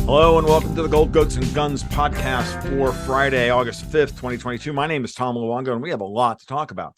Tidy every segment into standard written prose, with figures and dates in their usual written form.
Hello and welcome to the Gold Goats and Guns podcast for Friday, August 5th, 2022. My name is Tom Luongo and we have a lot to talk about.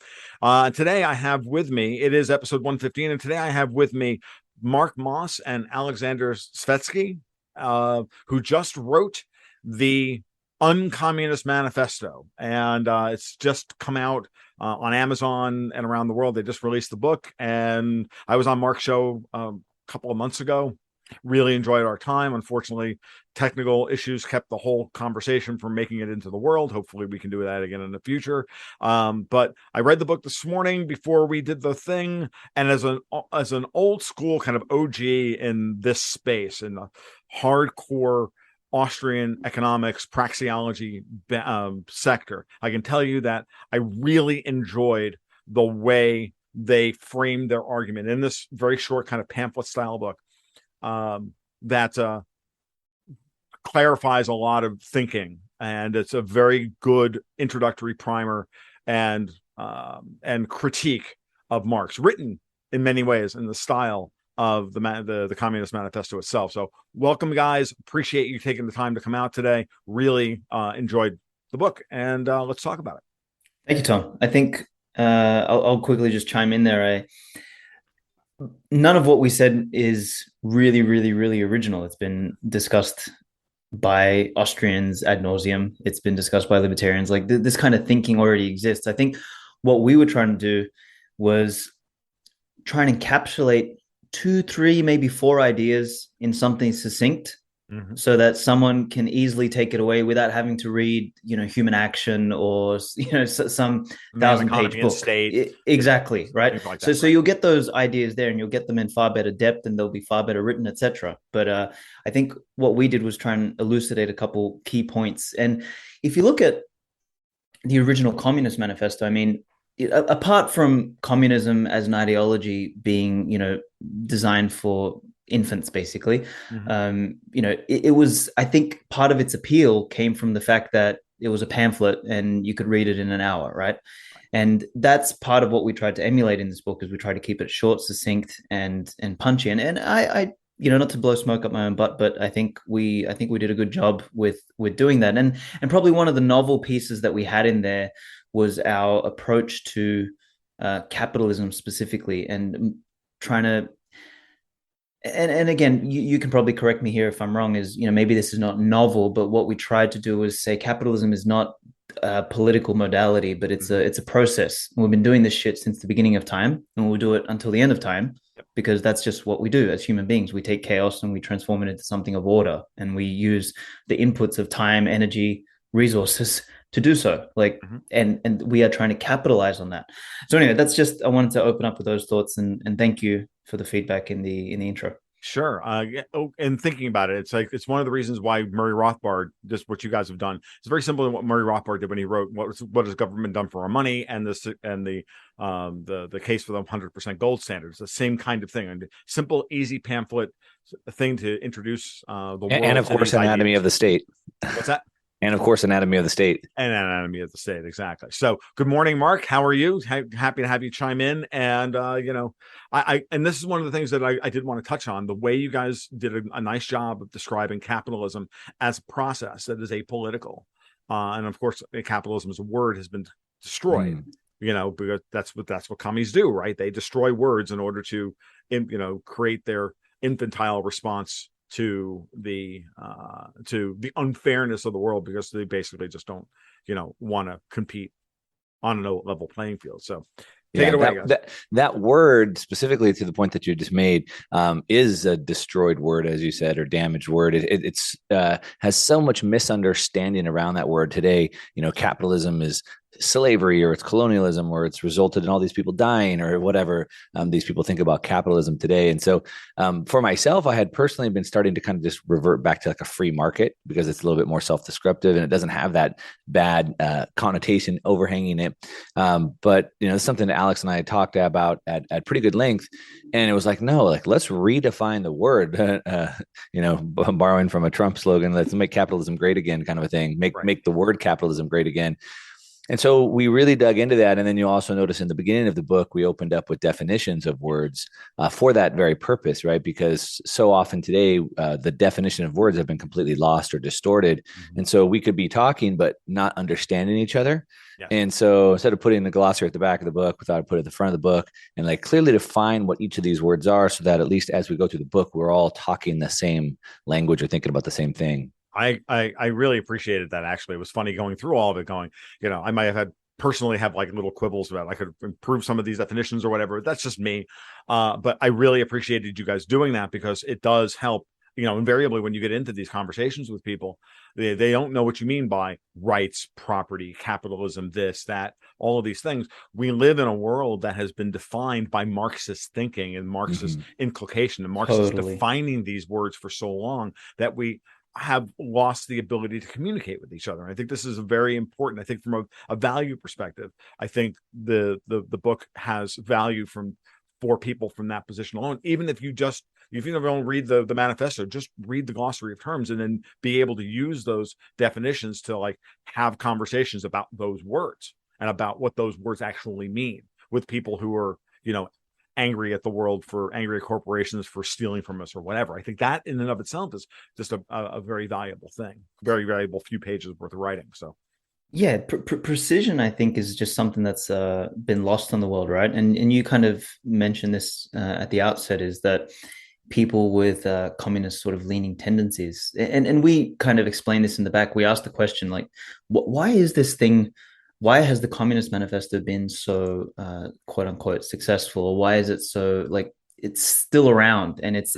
Today I have with me, it is episode 115, and today I have with me Mark Moss and Alexander Svetski, who just wrote the Uncommunist Manifesto. And it's just come out on Amazon and around the world. They just released the book, and I was on Mark's show a couple of months ago. Really enjoyed our time. Unfortunately, technical issues kept the whole conversation from making it into the world. Hopefully we can do that again in the future. But I read the book this morning before we did the thing. And as an old school kind of OG in this space, in the hardcore Austrian economics, praxeology sector, I can tell you that I really enjoyed the way they framed their argument in this very short kind of pamphlet style book. That clarifies a lot of thinking, and it's a very good introductory primer and critique of Marx, written in many ways in the style of the Communist Manifesto itself. So welcome, guys. Appreciate you taking the time to come out today. Really enjoyed the book, and let's talk about it. Thank you, Tom. I think I'll quickly just chime in there. None of what we said is really, really, really original. It's been discussed by Austrians ad nauseum. It's been discussed by libertarians. Like this kind of thinking already exists. I think what we were trying to do was try and encapsulate 2, 3, maybe 4 ideas in something succinct, so that someone can easily take it away without having to read, Human Action or, some 1,000-page book. Exactly, right? Like that, so you'll get those ideas there, and you'll get them in far better depth, and they'll be far better written, etc. But I think what we did was try and elucidate a couple key points. And if you look at the original Communist Manifesto, I mean, apart from communism as an ideology being, designed for infants, basically, it was, I think part of its appeal came from the fact that it was a pamphlet and you could read it in an hour, right? And that's part of what we tried to emulate in this book, is we tried to keep it short, succinct, and punchy. And I not to blow smoke up my own butt, but I think we did a good job with doing that. And probably one of the novel pieces that we had in there was our approach to capitalism specifically, and trying to, and again, you can probably correct me here if I'm wrong, is, maybe this is not novel, but what we tried to do was say capitalism is not a political modality, but it's a process. And we've been doing this shit since the beginning of time, and we'll do it until the end of time, because that's just what we do as human beings. We take chaos and we transform it into something of order, and we use the inputs of time, energy, resources to do so. And we are trying to capitalize on that. So anyway, that's just, I wanted to open up with those thoughts, and thank you for the feedback in the intro. Sure. And thinking about it, it's one of the reasons why Murray Rothbard, just what you guys have done, it's very simple than what Murray Rothbard did when he wrote what has government done for our money, and the case for the 100% gold standard. It's the same kind of thing, and simple, easy pamphlet thing to introduce the world, and of course Anatomy of the State. What's that? And of course, Anatomy of the State. And Anatomy of the State, exactly. So, good morning, Mark. How are you? Happy to have you chime in. And and this is one of the things that I did want to touch on: the way you guys did a nice job of describing capitalism as a process that is apolitical. And of course, capitalism as a word has been destroyed. Because that's what commies do, right? They destroy words in order to, create their infantile response to the unfairness of the world, because they basically just don't want to compete on a level playing field. So take it away, guys. That word, specifically to the point that you just made, is a destroyed word, as you said, or damaged word. It's has so much misunderstanding around that word today. Capitalism is slavery, or it's colonialism, or it's resulted in all these people dying, or whatever these people think about capitalism today. And so for myself, I had personally been starting to kind of just revert back to like a free market, because it's a little bit more self-descriptive and it doesn't have that bad connotation overhanging it. But it's something that Alex and I had talked about at pretty good length, and it was like, no, let's redefine the word, borrowing from a Trump slogan, let's make capitalism great again, kind of a thing, make the word capitalism great again. And so we really dug into that. And then you also notice in the beginning of the book, we opened up with definitions of words for that very purpose, right? Because so often today, the definition of words have been completely lost or distorted. Mm-hmm. And so we could be talking, but not understanding each other. Yeah. And so instead of putting the glossary at the back of the book, we thought I'd put it at the front of the book and like clearly define what each of these words are so that at least as we go through the book, we're all talking the same language or thinking about the same thing. I really appreciated that. Actually, it was funny going through all of it, going, I might have had personally have like little quibbles about I could improve some of these definitions or whatever. That's just me. But I really appreciated you guys doing that because it does help. Invariably when you get into these conversations with people, they don't know what you mean by rights, property, capitalism, this, that, all of these things. We live in a world that has been defined by Marxist thinking and Marxist inculcation and Marxist defining these words for so long that we have lost the ability to communicate with each other. And I think this is very important. I think from a value perspective, I think the book has value for people from that position alone. Even if you don't read the manifesto, just read the glossary of terms and then be able to use those definitions to like have conversations about those words and about what those words actually mean with people who are, angry at the world, angry at corporations for stealing from us or whatever. I think that in and of itself is just a very valuable thing, very valuable few pages worth of writing. So yeah, precision I think is just something that's been lost on the world, right? And you kind of mentioned this at the outset, is that people with communist sort of leaning tendencies, and we kind of explain this in the back. We asked the question like, why is this thing? Why has the Communist Manifesto been so quote unquote successful, or why is it so like it's still around and it's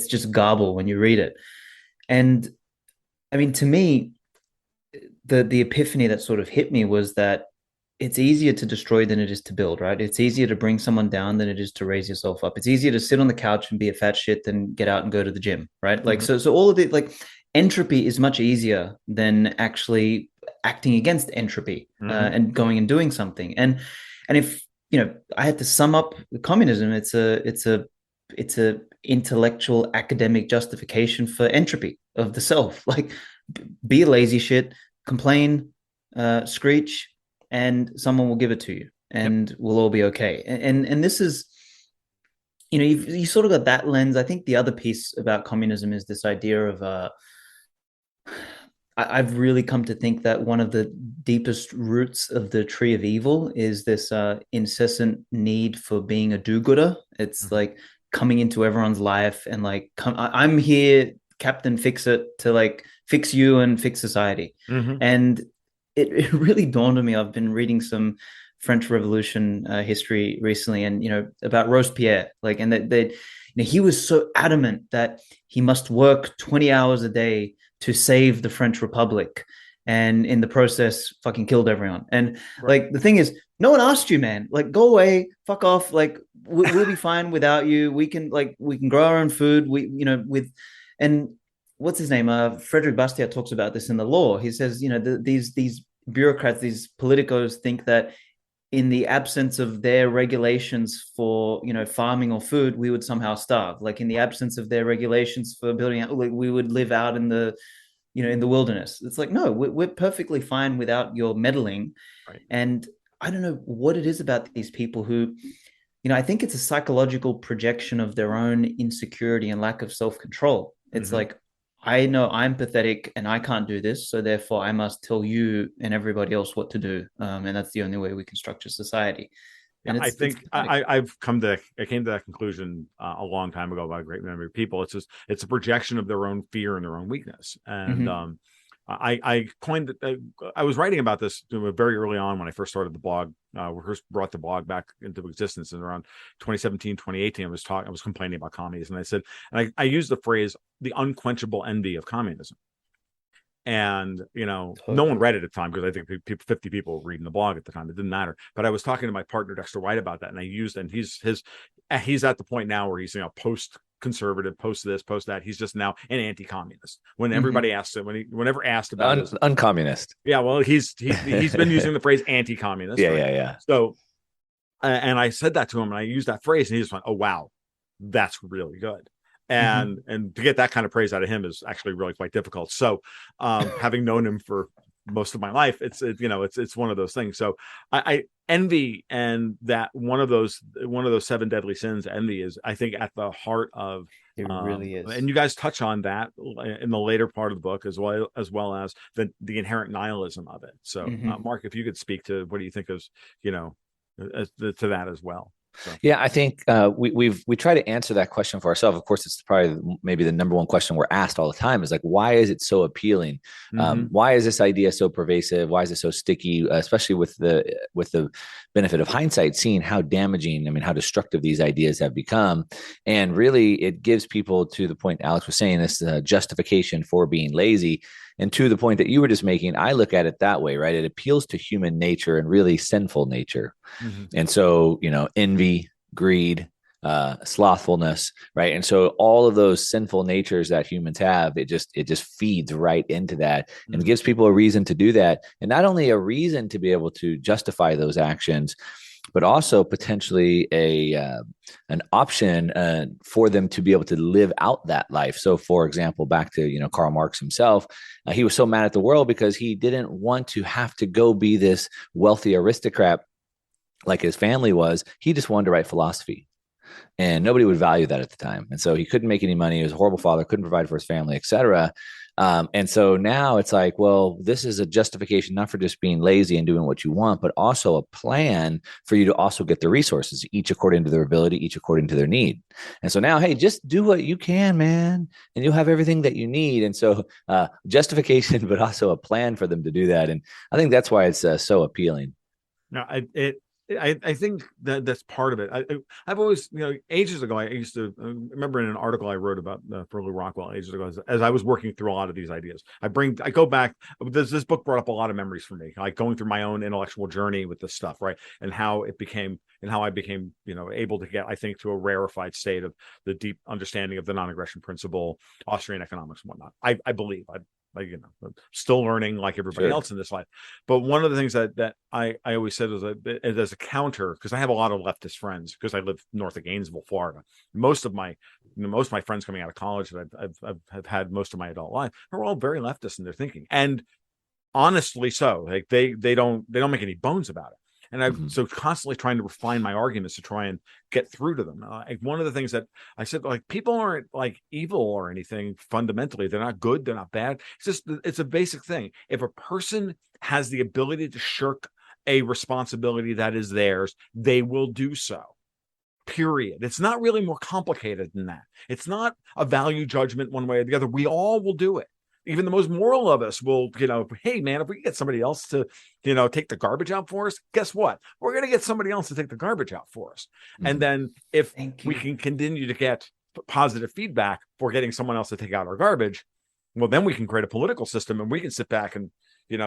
just garble when you read it? And I mean, to me, the epiphany that sort of hit me was that it's easier to destroy than it is to build, right? It's easier to bring someone down than it is to raise yourself up. It's easier to sit on the couch and be a fat shit than get out and go to the gym, right? Like so all of it, like entropy is much easier than actually acting against entropy and going and doing something. And if I had to sum up communism, it's a intellectual academic justification for entropy of the self. Like be a lazy shit, complain, screech, and someone will give it to you, and we'll all be okay. And this is, you sort of got that lens. I think the other piece about communism is this idea of I've really come to think that one of the deepest roots of the tree of evil is this incessant need for being a do-gooder. It's like coming into everyone's life and like, I'm here, Captain Fix It, to like fix you and fix society. And it really dawned on me. I've been reading some French Revolution history recently, and about Robespierre, like, and that he was so adamant that he must work 20 hours a day to save the French Republic, and in the process fucking killed everyone. And like the thing is, no one asked you, man. Like, go away, fuck off. Like we'll be fine without you. We can grow our own food. And what's his name? Frederick Bastiat talks about this in The Law. He says, these bureaucrats, these politicos think that in the absence of their regulations for, farming or food, we would somehow starve. Like in the absence of their regulations for building, like we would live out in the, in the wilderness. It's like, no, we're perfectly fine without your meddling. Right. And I don't know what it is about these people who, I think it's a psychological projection of their own insecurity and lack of self-control. It's like, I know I'm pathetic and I can't do this, so therefore I must tell you and everybody else what to do, and that's the only way we can structure society. And I think I came to that conclusion a long time ago by a great number of people. It's a projection of their own fear and their own weakness. And I coined it. I was writing about this very early on when I first started the blog. We first brought the blog back into existence in around 2017, 2018. I was complaining about communism, and I said, and I used the phrase "the unquenchable envy of communism." And no one read it at the time because I think 50 people were reading the blog at the time. It didn't matter. But I was talking to my partner Dexter White about that, and he's at the point now where he's post conservative, post this, post that. He's just now an anti-communist. When everybody asks him, whenever asked about it, uncommunist. Yeah, well, he's been using the phrase anti-communist. Yeah, right? yeah. So, and I said that to him, and I used that phrase, and he just went, "Oh wow, that's really good." And to get that kind of praise out of him is actually really quite difficult. So, having known him for most of my life. It's one of those things. So I envy, and that one of those seven deadly sins, envy, is, I think, at the heart of. It really is. And you guys touch on that in the later part of the book, as well as the inherent nihilism of it. So, Mark, if you could speak to what do you think is, to that as well. So. Yeah, I think we try to answer that question for ourselves. Of course, it's probably maybe the number one question we're asked all the time is like, why is it so appealing? Why is this idea so pervasive? Why is it so sticky? Especially with the benefit of hindsight, seeing how damaging, how destructive these ideas have become, and really, it gives people, to the point Alex was saying, this justification for being lazy. And to the point that you were just making, I look at it that way, right? It appeals to human nature and really sinful nature. And so, envy, greed, slothfulness, right? And so all of those sinful natures that humans have, it just feeds right into that and gives people a reason to do that. And not only a reason to be able to justify those actions, but also potentially an option for them to be able to live out that life. So, for example, back to Karl Marx himself, he was so mad at the world because he didn't want to have to go be this wealthy aristocrat like his family was. He just wanted to write philosophy, and nobody would value that at the time. And so he couldn't make any money. He was a horrible father, couldn't provide for his family, etc. And so now it's like, well, this is a justification, not for just being lazy and doing what you want, but also a plan for you to also get the resources, each according to their ability, each according to their need. And so now, hey, just do what you can, man, and you'll have everything that you need. And so justification, but also a plan for them to do that. And I think that's why it's so appealing. No, I think that's part of it. I've always, ages ago, I used to remember in an article I wrote about for Lou Rockwell ages ago, as I was working through a lot of these ideas. I go back. This book brought up a lot of memories for me, like going through my own intellectual journey with this stuff, right, and how I became, able to get, I think, to a rarefied state of the deep understanding of the non-aggression principle, Austrian economics, and whatnot. I believe. Still learning like everybody else in this life. But one of the things that I always said was as a counter, because I have a lot of leftist friends, because I live north of Gainesville, Florida. Most of my friends coming out of college that I've had most of my adult life are all very leftist in their thinking, and honestly, so like they don't make any bones about it. And I'm so constantly trying to refine my arguments to try and get through to them. One of the things that I said, like, people aren't like evil or anything fundamentally. They're not good. They're not bad. It's a basic thing. If a person has the ability to shirk a responsibility that is theirs, they will do so. Period. It's not really more complicated than that. It's not a value judgment one way or the other. We all will do it. Even the most moral of us will, hey, man, if we get somebody else to, take the garbage out for us, guess what? We're going to get somebody else to take the garbage out for us. And then if we can continue to get positive feedback for getting someone else to take out our garbage, well, then we can create a political system and we can sit back and,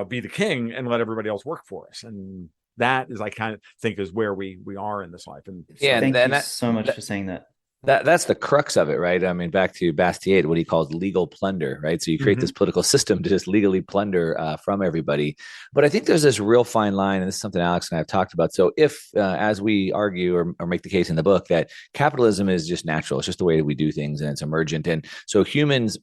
be the king and let everybody else work for us. And that is, I kind of think, is where we are in this life. And so, thank you so much for saying that. That's the crux of it, right? I mean, back to Bastiat, what he calls legal plunder, right? So you create this political system to just legally plunder from everybody. But I think there's this real fine line, and this is something Alex and I have talked about. So if, as we argue or make the case in the book, that capitalism is just natural, it's just the way we do things and it's emergent. And so humans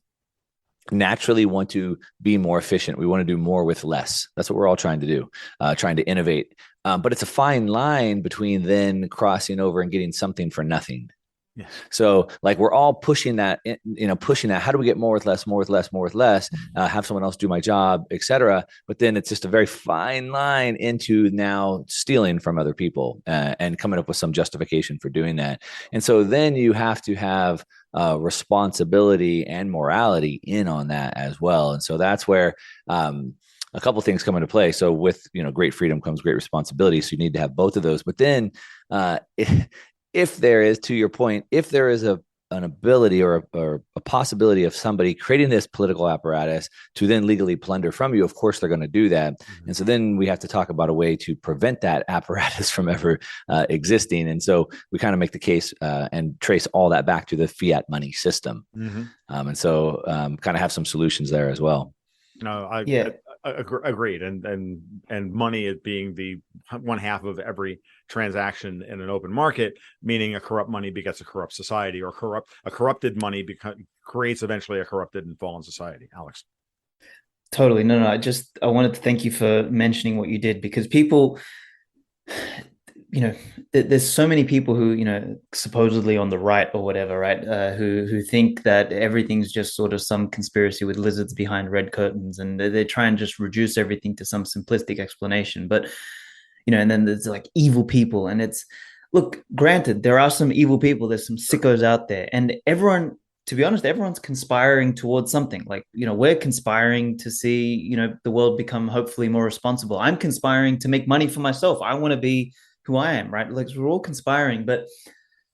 naturally want to be more efficient. We want to do more with less. That's what we're all trying to do, trying to innovate. But it's a fine line between then crossing over and getting something for nothing. Yes. So like we're all pushing that, how do we get more with less, have someone else do my job, etc. But then it's just a very fine line into now stealing from other people and coming up with some justification for doing that. And so then you have to have responsibility and morality in on that as well. And so that's where a couple of things come into play. So with, great freedom comes great responsibility. So you need to have both of those. But then if there is, to your point, if there is an ability or a possibility of somebody creating this political apparatus to then legally plunder from you, of course they're going to do that. And so then we have to talk about a way to prevent that apparatus from ever existing. And so we kind of make the case and trace all that back to the fiat money system. And so kind of have some solutions there as well. No, agreed. And money is being the one half of every transaction in an open market, meaning a corrupt money begets a corrupt society, or a corrupted money creates eventually a corrupted and fallen society. Alex. Totally. No, no. I wanted to thank you for mentioning what you did, because people, there's so many people who, supposedly on the right or whatever, right, who think that everything's just sort of some conspiracy with lizards behind red curtains, and they try and just reduce everything to some simplistic explanation. But and then there's like evil people, and it's, look, granted, there are some evil people, there's some sickos out there, and everyone, to be honest, everyone's conspiring towards something. Like, we're conspiring to see, the world become hopefully more responsible. I'm conspiring to make money for myself. I want to be who I am, right? Like, we're all conspiring, but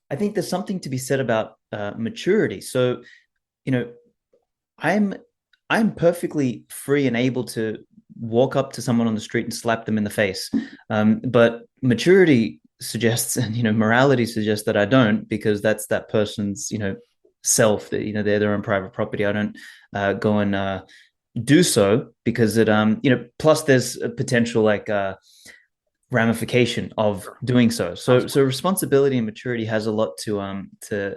I think there's something to be said about maturity. So, you know, I'm I'm perfectly free and able to walk up to someone on the street and slap them in the face. But maturity suggests, and morality suggests that I don't, because that's that person's self, that they're their own private property. I don't go and do so, because it plus there's a potential like ramification of doing so. So responsibility and maturity has a lot to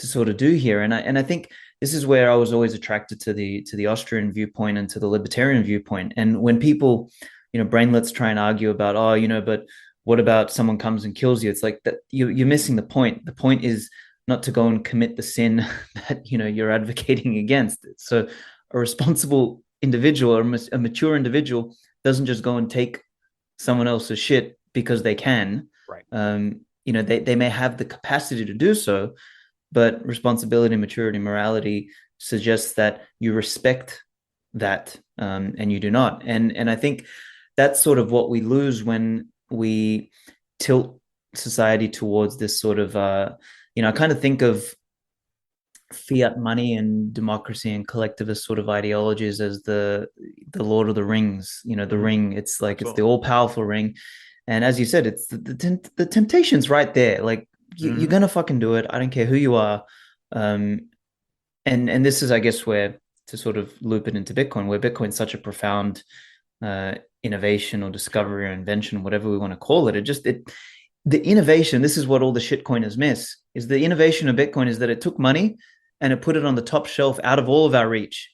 sort of do here. And I think this is where I was always attracted to the Austrian viewpoint and to the libertarian viewpoint. And when people, brainlets try and argue about, but what about someone comes and kills you? It's like that you're missing the point. The point is not to go and commit the sin that you're advocating against. So a responsible individual, or a mature individual, doesn't just go and take someone else's shit because they can. Right. They may have the capacity to do so, but responsibility, maturity, morality suggests that you respect that, and you do not. And I think that's sort of what we lose when we tilt society towards this sort of, I kind of think of fiat money and democracy and collectivist sort of ideologies as the Lord of the Rings. The ring. It's like it's the all powerful ring, and as you said, it's the temptation's right there. Like you're gonna fucking do it. I don't care who you are. And this is, I guess, where to sort of loop it into Bitcoin, where Bitcoin's such a profound innovation or discovery or invention, whatever we want to call it. The innovation. This is what all the shitcoiners miss: is the innovation of Bitcoin is that it took money and it put it on the top shelf out of all of our reach.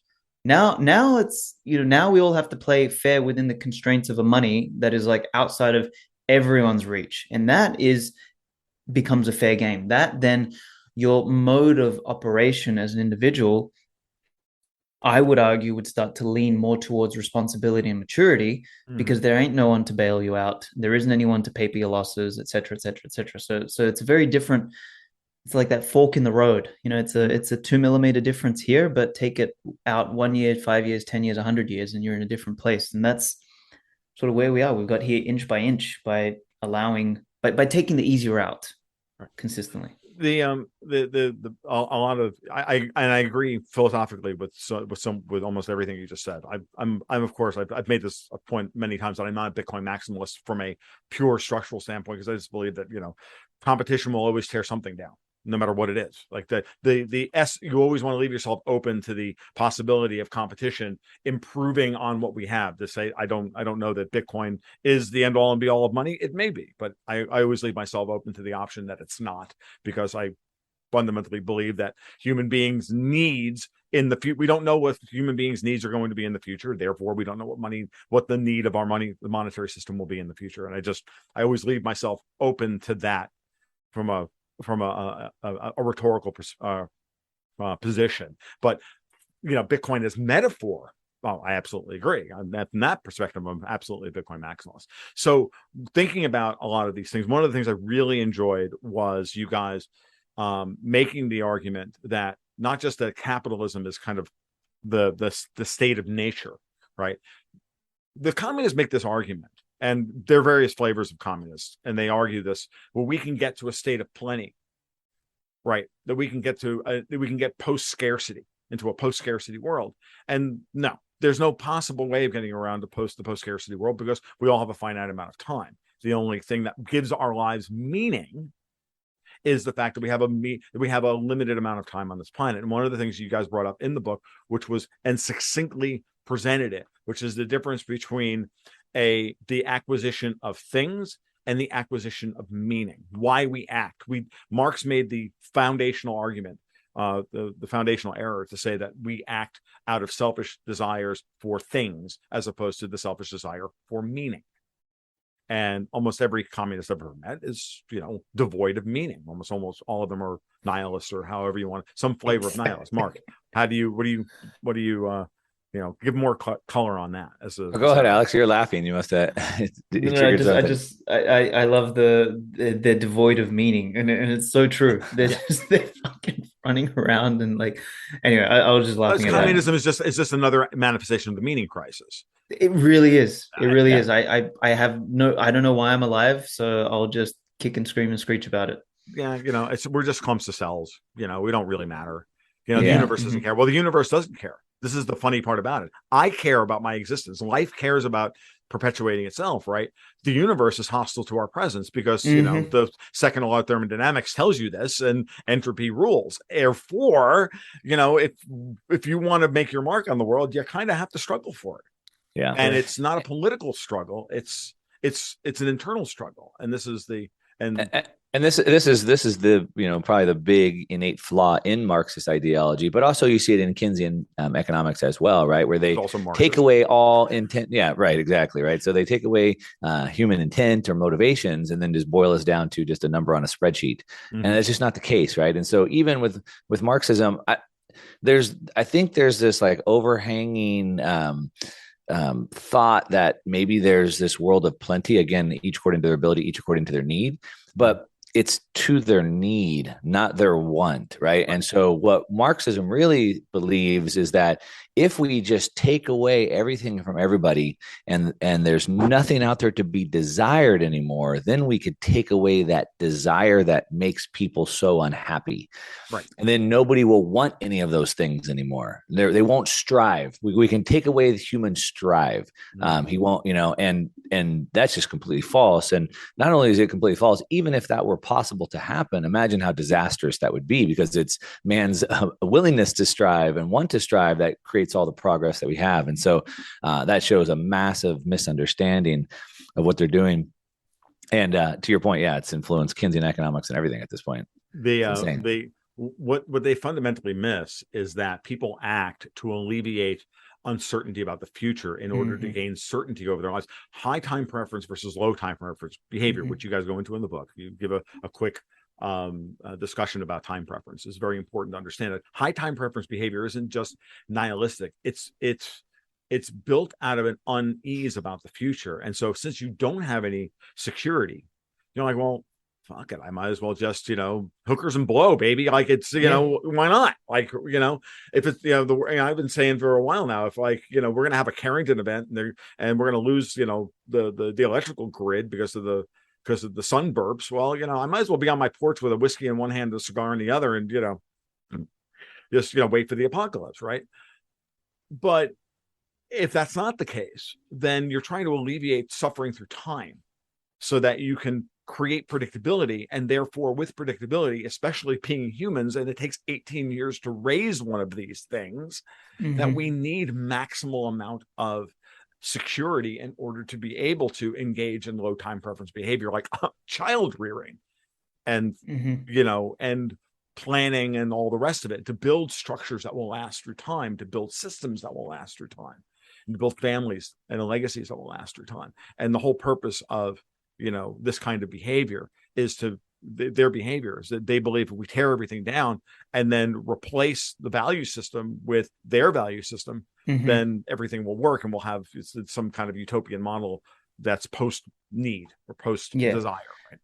Now it's, now we all have to play fair within the constraints of a money that is like outside of everyone's reach, and that becomes a fair game. That then your mode of operation as an individual, I would argue, would start to lean more towards responsibility and maturity, because there ain't no one to bail you out. There isn't anyone to pay for your losses, et cetera, et cetera, et cetera. So it's a very different. It's like that fork in the road. It's a 2 millimeter difference here, but take it out 1 year, 5 years, 10 years, 100 years, and you're in a different place. And that's sort of where we are. We've got here inch by inch by taking the easy route consistently. A lot of I agree philosophically with almost everything you just said. I'm of course I've made this a point many times that I'm not a Bitcoin maximalist from a pure structural standpoint, because I just believe that competition will always tear something down, no matter what it is. Like you always want to leave yourself open to the possibility of competition improving on what we have. To say I don't know that Bitcoin is the end all and be all of money. It may be, but I always leave myself open to the option that it's not, because I fundamentally believe that human beings' needs in the future, we don't know what human beings' needs are going to be in the future. Therefore, we don't know what the need of our money, the monetary system, will be in the future. And I always leave myself open to that from a rhetorical position. But Bitcoin as metaphor, well, I absolutely agree. From that perspective, I'm absolutely a Bitcoin maximalist. So thinking about a lot of these things, one of the things I really enjoyed was you guys making the argument that not just that capitalism is kind of the state of nature, right? The communists make this argument, and there are various flavors of communists, and they argue this: well, we can get to a state of plenty, right? That we can get to, that we can get post-scarcity, into a post-scarcity world. And no, there's no possible way of getting around the post-scarcity world, because we all have a finite amount of time. The only thing that gives our lives meaning is the fact that we have a limited amount of time on this planet. And one of the things you guys brought up in the book, which was, and succinctly presented it, which is the difference between the acquisition of things and the acquisition of meaning, why we act. Marx made the foundational argument the foundational error to say that we act out of selfish desires for things as opposed to the selfish desire for meaning. And almost every communist I've ever met is, devoid of meaning. Almost all of them are nihilists, or however you want, some flavor of nihilist. Mark, what do you give more color on that? Go ahead, Alex. You're laughing. You must have. I love the devoid of meaning, and it's so true. They're fucking running around and anyway. I was just laughing at communism is just another manifestation of the meaning crisis. It really is. It really is. I don't know why I'm alive, so I'll just kick and scream and screech about it. Yeah, we're just clumps of cells. We don't really matter. The universe doesn't care. Well, the universe doesn't care. This is the funny part about it. I care about my existence. Life cares about perpetuating itself, right? The universe is hostile to our presence because, the second law of thermodynamics tells you this, and entropy rules. Therefore, if you want to make your mark on the world, you kind of have to struggle for it. Yeah. And it's not a political struggle. It's an internal struggle. And this is the this is the probably the big innate flaw in Marxist ideology, but also you see it in Keynesian economics as well, right? Where they take away all intent. Yeah, right, exactly, right. So they take away human intent or motivations, and then just boil us down to just a number on a spreadsheet, and that's just not the case, right? And so even with Marxism, I think there's this overhanging thought that maybe there's this world of plenty, again, each according to their ability, each according to their need, but it's to their need, not their want, right? And so what Marxism really believes is that if we just take away everything from everybody and there's nothing out there to be desired anymore, then we could take away that desire that makes people so unhappy. Right. And then nobody will want any of those things anymore. They won't strive. We can take away the human strive. He won't, and that's just completely false. And not only is it completely false, even if that were possible to happen, imagine how disastrous that would be, because it's man's willingness to strive and want to strive that creates all the progress that we have. And so that shows a massive misunderstanding of what they're doing. And to your point, it's influenced Keynesian economics and everything at this point. What they fundamentally miss is that people act to alleviate uncertainty about the future in order to gain certainty over their lives. High time preference versus low time preference behavior, which you guys go into in the book. You give a quick discussion about time preference. It's very important to understand that high time preference behavior isn't just nihilistic. It's built out of an unease about the future. And so since you don't have any security, you're like, well, fuck it, I might as well just, hookers and blow, baby. Why not? If it's, I've been saying for a while now, if we're going to have a Carrington event and we're going to lose, the electrical grid because of the sun burps, well, I might as well be on my porch with a whiskey in one hand, a cigar in the other, and, just, wait for the apocalypse. Right. But if that's not the case, then you're trying to alleviate suffering through time so that you can create predictability, and therefore with predictability, especially being humans, and it takes 18 years to raise one of these things, that we need maximal amount of security in order to be able to engage in low time preference behavior, like child rearing and and planning and all the rest of it, to build structures that will last through time, to build systems that will last through time, and to build families and legacies that will last through time. And the whole purpose of this kind of behavior is their behavior is that they believe if we tear everything down and then replace the value system with their value system, then everything will work, and we'll have some kind of utopian model that's post need or post desire. Right?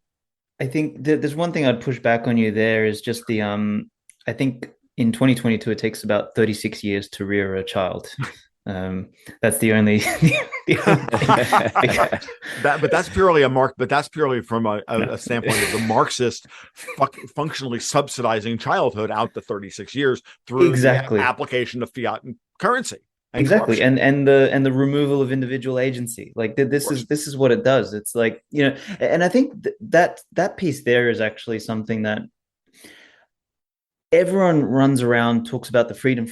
I think there's one thing I'd push back on you there is just I think in 2022, it takes about 36 years to rear a child. That's the only but that's purely that's purely from a standpoint of the Marxist functionally subsidizing childhood out to 36 years through the application of fiat and currency. And corruption. and the removal of individual agency. This is what it does. It's and I think that piece there is actually something that everyone runs around, talks about the freedom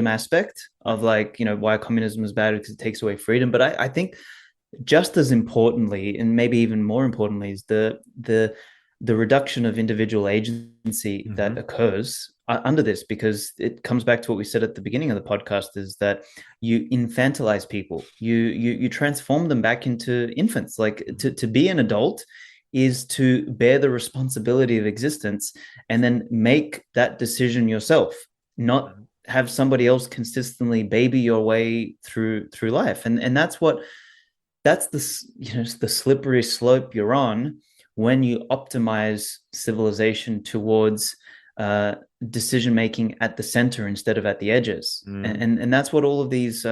aspect of why communism is bad because it takes away freedom. But I think just as importantly, and maybe even more importantly, is the reduction of individual agency that occurs under this, because it comes back to what we said at the beginning of the podcast, is that you infantilize people, you transform them back into infants. Like to be an adult is to bear the responsibility of existence and then make that decision yourself, not have somebody else consistently baby your way through life. And that's the slippery slope you're on when you optimize civilization towards decision making at the center instead of at the edges. And that's what all of these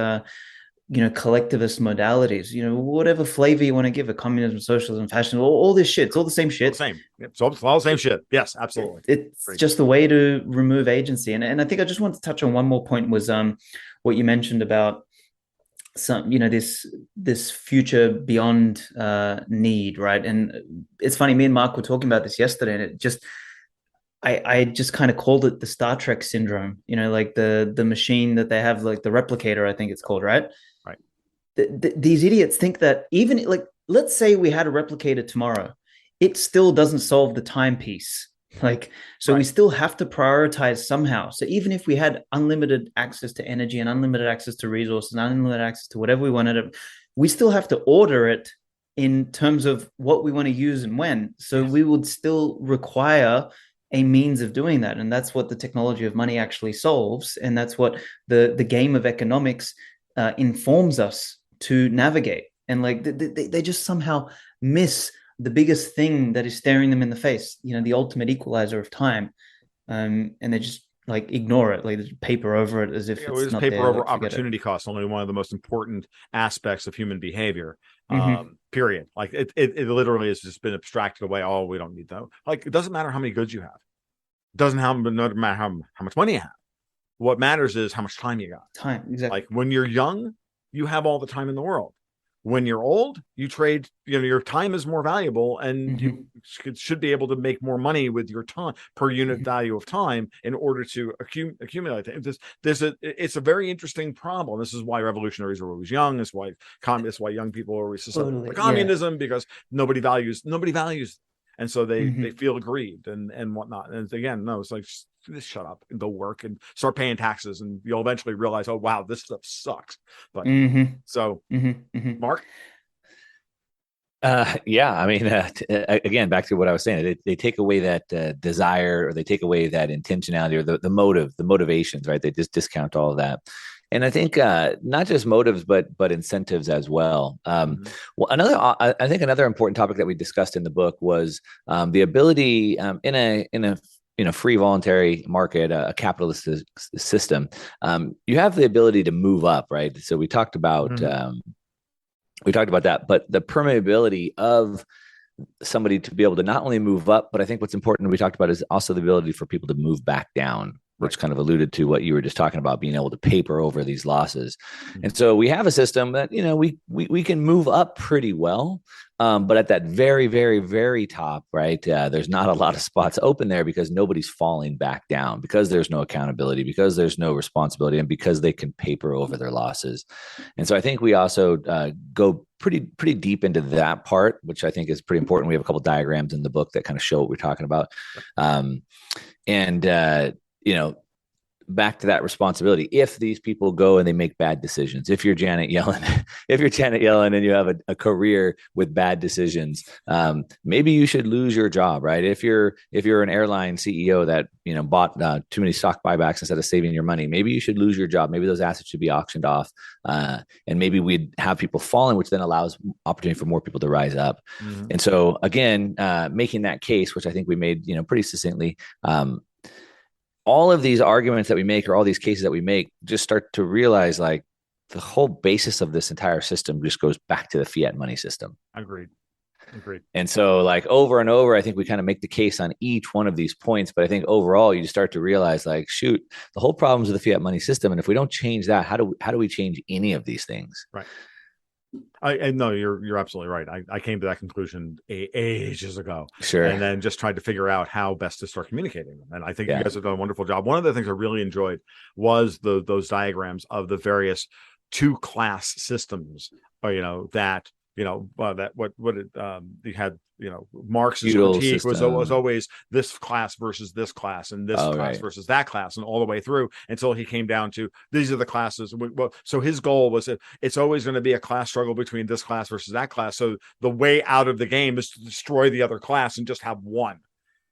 collectivist modalities, whatever flavor you want to give it, communism, socialism, fascism, all this shit, it's all the same shit. Same. Yep. So it's all the same shit. Yes, absolutely. It's Great. Just a way to remove agency. And I think I just want to touch on one more point, was what you mentioned about some, this future beyond need, right? And it's funny, me and Mark were talking about this yesterday, and it just, I just kind of called it the Star Trek syndrome, like the machine that they have, like the replicator, I think it's called, right? Right. These idiots think that even, like, let's say we had a replicator tomorrow, it still doesn't solve the timepiece. Like, so we still have to prioritize somehow. So even if we had unlimited access to energy and unlimited access to resources and unlimited access to whatever we wanted, we still have to order it in terms of what we want to use and when. So we would still require a means of doing that. And that's what the technology of money actually solves. And that's what the game of economics informs us to navigate. And like they just somehow miss the biggest thing that is staring them in the face, the ultimate equalizer of time. And they just like ignore it, like paper over it as if it's not paper there, over like, opportunity cost, only one of the most important aspects of human behavior. Period. Like it literally has just been abstracted away. Oh, we don't need that. Like, it doesn't matter how many goods you have. It doesn't matter how much money you have. What matters is how much time you got. Time, exactly. Like when you're young, you have all the time in the world. When you're old, you trade, your time is more valuable, and you should be able to make more money with your time per unit value of time in order to accumulate it. It's a very interesting problem. This is why revolutionaries are always young. It's why young people are always susceptible to communism, because nobody values, and so they feel aggrieved and whatnot. And again, no, it's like, just shut up and go work and start paying taxes, and you'll eventually realize, oh wow, this stuff sucks. But Mark. Yeah, I mean, again, back to what I was saying, they take away that desire, or they take away that intentionality, or the motivations, right? They just discount all of that. And I think not just motives, but incentives as well. Well, I think another important topic that we discussed in the book was the ability in a free voluntary market, a capitalist system, you have the ability to move up, right? So we talked about that, but the permeability of somebody to be able to not only move up, but I think what's important we talked about is also the ability for people to move back down, which kind of alluded to what you were just talking about, being able to paper over these losses. And so we have a system that, we can move up pretty well. But at that very, very, very top, right, there's not a lot of spots open there, because nobody's falling back down, because there's no accountability, because there's no responsibility, and because they can paper over their losses. And so I think we also go pretty deep into that part, which I think is pretty important. We have a couple diagrams in the book that kind of show what we're talking about. Back to that responsibility. If these people go and they make bad decisions, if you're Janet Yellen, and you have a career with bad decisions, maybe you should lose your job, right? If you're an airline CEO that bought too many stock buybacks instead of saving your money, maybe you should lose your job. Maybe those assets should be auctioned off, and maybe we'd have people falling, which then allows opportunity for more people to rise up. And so again, making that case, which I think we made pretty succinctly. All of these arguments that we make, or all these cases that we make, just start to realize, like, the whole basis of this entire system just goes back to the fiat money system. Agreed. And so, like, over and over, I think we kind of make the case on each one of these points. But I think overall, you start to realize, like, shoot, the whole problems of the fiat money system. And if we don't change that, how do we change any of these things? Right. I know you're absolutely right. I came to that conclusion ages ago. Sure. And then just tried to figure out how best to start communicating them. And I think you guys have done a wonderful job. One of the things I really enjoyed was those diagrams of the various two-class systems, that that what it you had, Marx's Feudal critique was system. always this class versus this class and this Oh, class right. versus that class, and all the way through until he came down to these are the classes. Well, so his goal was that it's always going to be a class struggle between this class versus that class. So the way out of the game is to destroy the other class and just have one.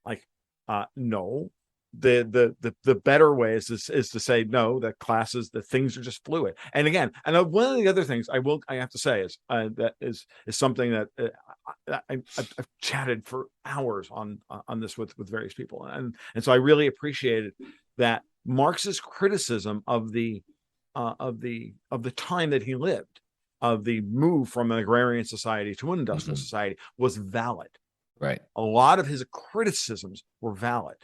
Like, no, the better way is to say no, that classes, that things are just fluid. And again, and one of the other things I have to say is that is something that I've chatted for hours on this with various people, and so I really appreciated that Marx's criticism of the time that he lived, of the move from an agrarian society to an industrial society, was valid. Right. A lot of his criticisms were valid.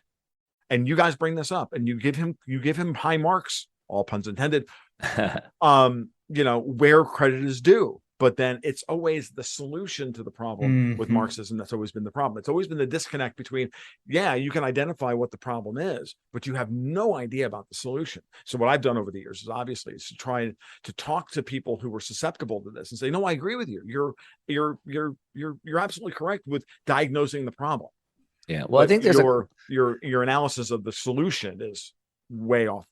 And you guys bring this up and you give him high marks, all puns intended, where credit is due. But then it's always the solution to the problem with Marxism. That's always been the problem. It's always been the disconnect between, you can identify what the problem is, but you have no idea about the solution. So what I've done over the years is obviously to try to talk to people who were susceptible to this and say, no, I agree with you. You're absolutely correct with diagnosing the problem. Yeah. Well, I think there's your analysis of the solution is way off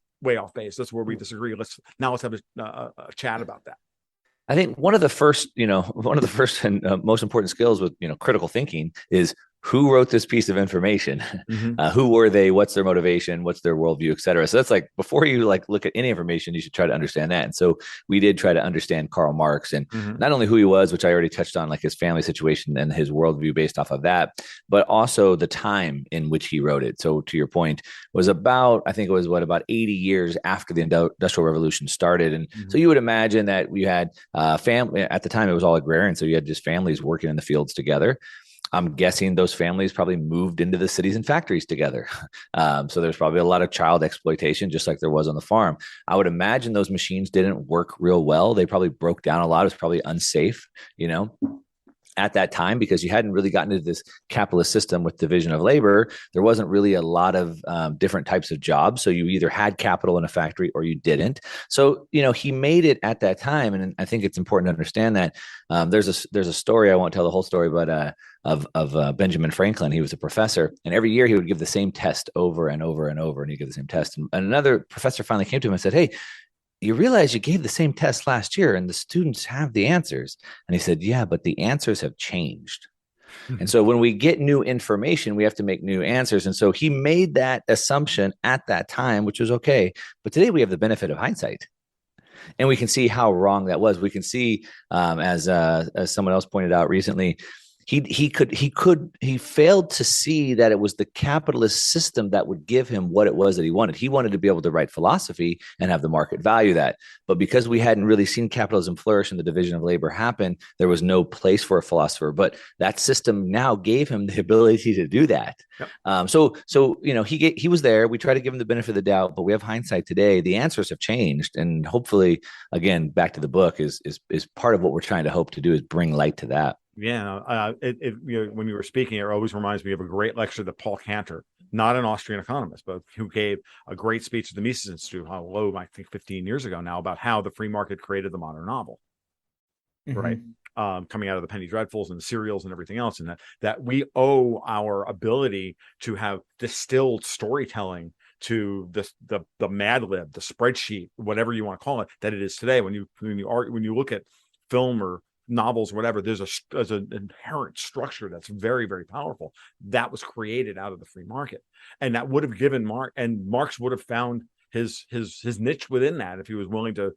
base. That's where we disagree. Let's have a chat about that. I think one of the first and most important skills with, critical thinking is who wrote this piece of information, who were they, what's their motivation, what's their worldview, et cetera. So that's like, before you look at any information, you should try to understand that. And so we did try to understand Karl Marx and not only who he was, which I already touched on, like his family situation and his worldview based off of that, but also the time in which he wrote it. So to your point, was about 80 years after the Industrial Revolution started. And so you would imagine that we had family at the time, it was all agrarian. So you had just families working in the fields together. I'm guessing those families probably moved into the cities and factories together. So there's probably a lot of child exploitation, just like there was on the farm. I would imagine those machines didn't work real well. They probably broke down a lot. It was probably unsafe, at that time, because you hadn't really gotten into this capitalist system with division of labor. There wasn't really a lot of different types of jobs. So you either had capital in a factory or you didn't. So, he made it at that time. And I think it's important to understand that there's a story, I won't tell the whole story, but of Benjamin Franklin. He was a professor, and every year he would give the same test over and over and over, and he'd give the same test. And another professor finally came to him and said, "Hey, you realize you gave the same test last year and the students have the answers." And he said, "Yeah, but the answers have changed." And so when we get new information, we have to make new answers. And so he made that assumption at that time, which was okay. But today we have the benefit of hindsight. And we can see how wrong that was. We can see, as someone else pointed out recently, he failed to see that it was the capitalist system that would give him what it was that he wanted. He wanted to be able to write philosophy and have the market value that. But because we hadn't really seen capitalism flourish and the division of labor happen, there was no place for a philosopher. But that system now gave him the ability to do that. Yep. So he was there. We try to give him the benefit of the doubt, but we have hindsight today. The answers have changed, and hopefully, again, back to the book is part of what we're trying to hope to do is bring light to that. Yeah, when you were speaking, it always reminds me of a great lecture that Paul Cantor, not an Austrian economist, but who gave a great speech at the Mises Institute, I think 15 years ago now, about how the free market created the modern novel, right? Coming out of the Penny Dreadfuls and the serials and everything else, and that we owe our ability to have distilled storytelling to the Mad Lib, the spreadsheet, whatever you want to call it, that it is today. When you look at film or novels, whatever, there's an inherent structure that's very, very powerful that was created out of the free market, and that would have given Marx would have found his niche within that if he was willing to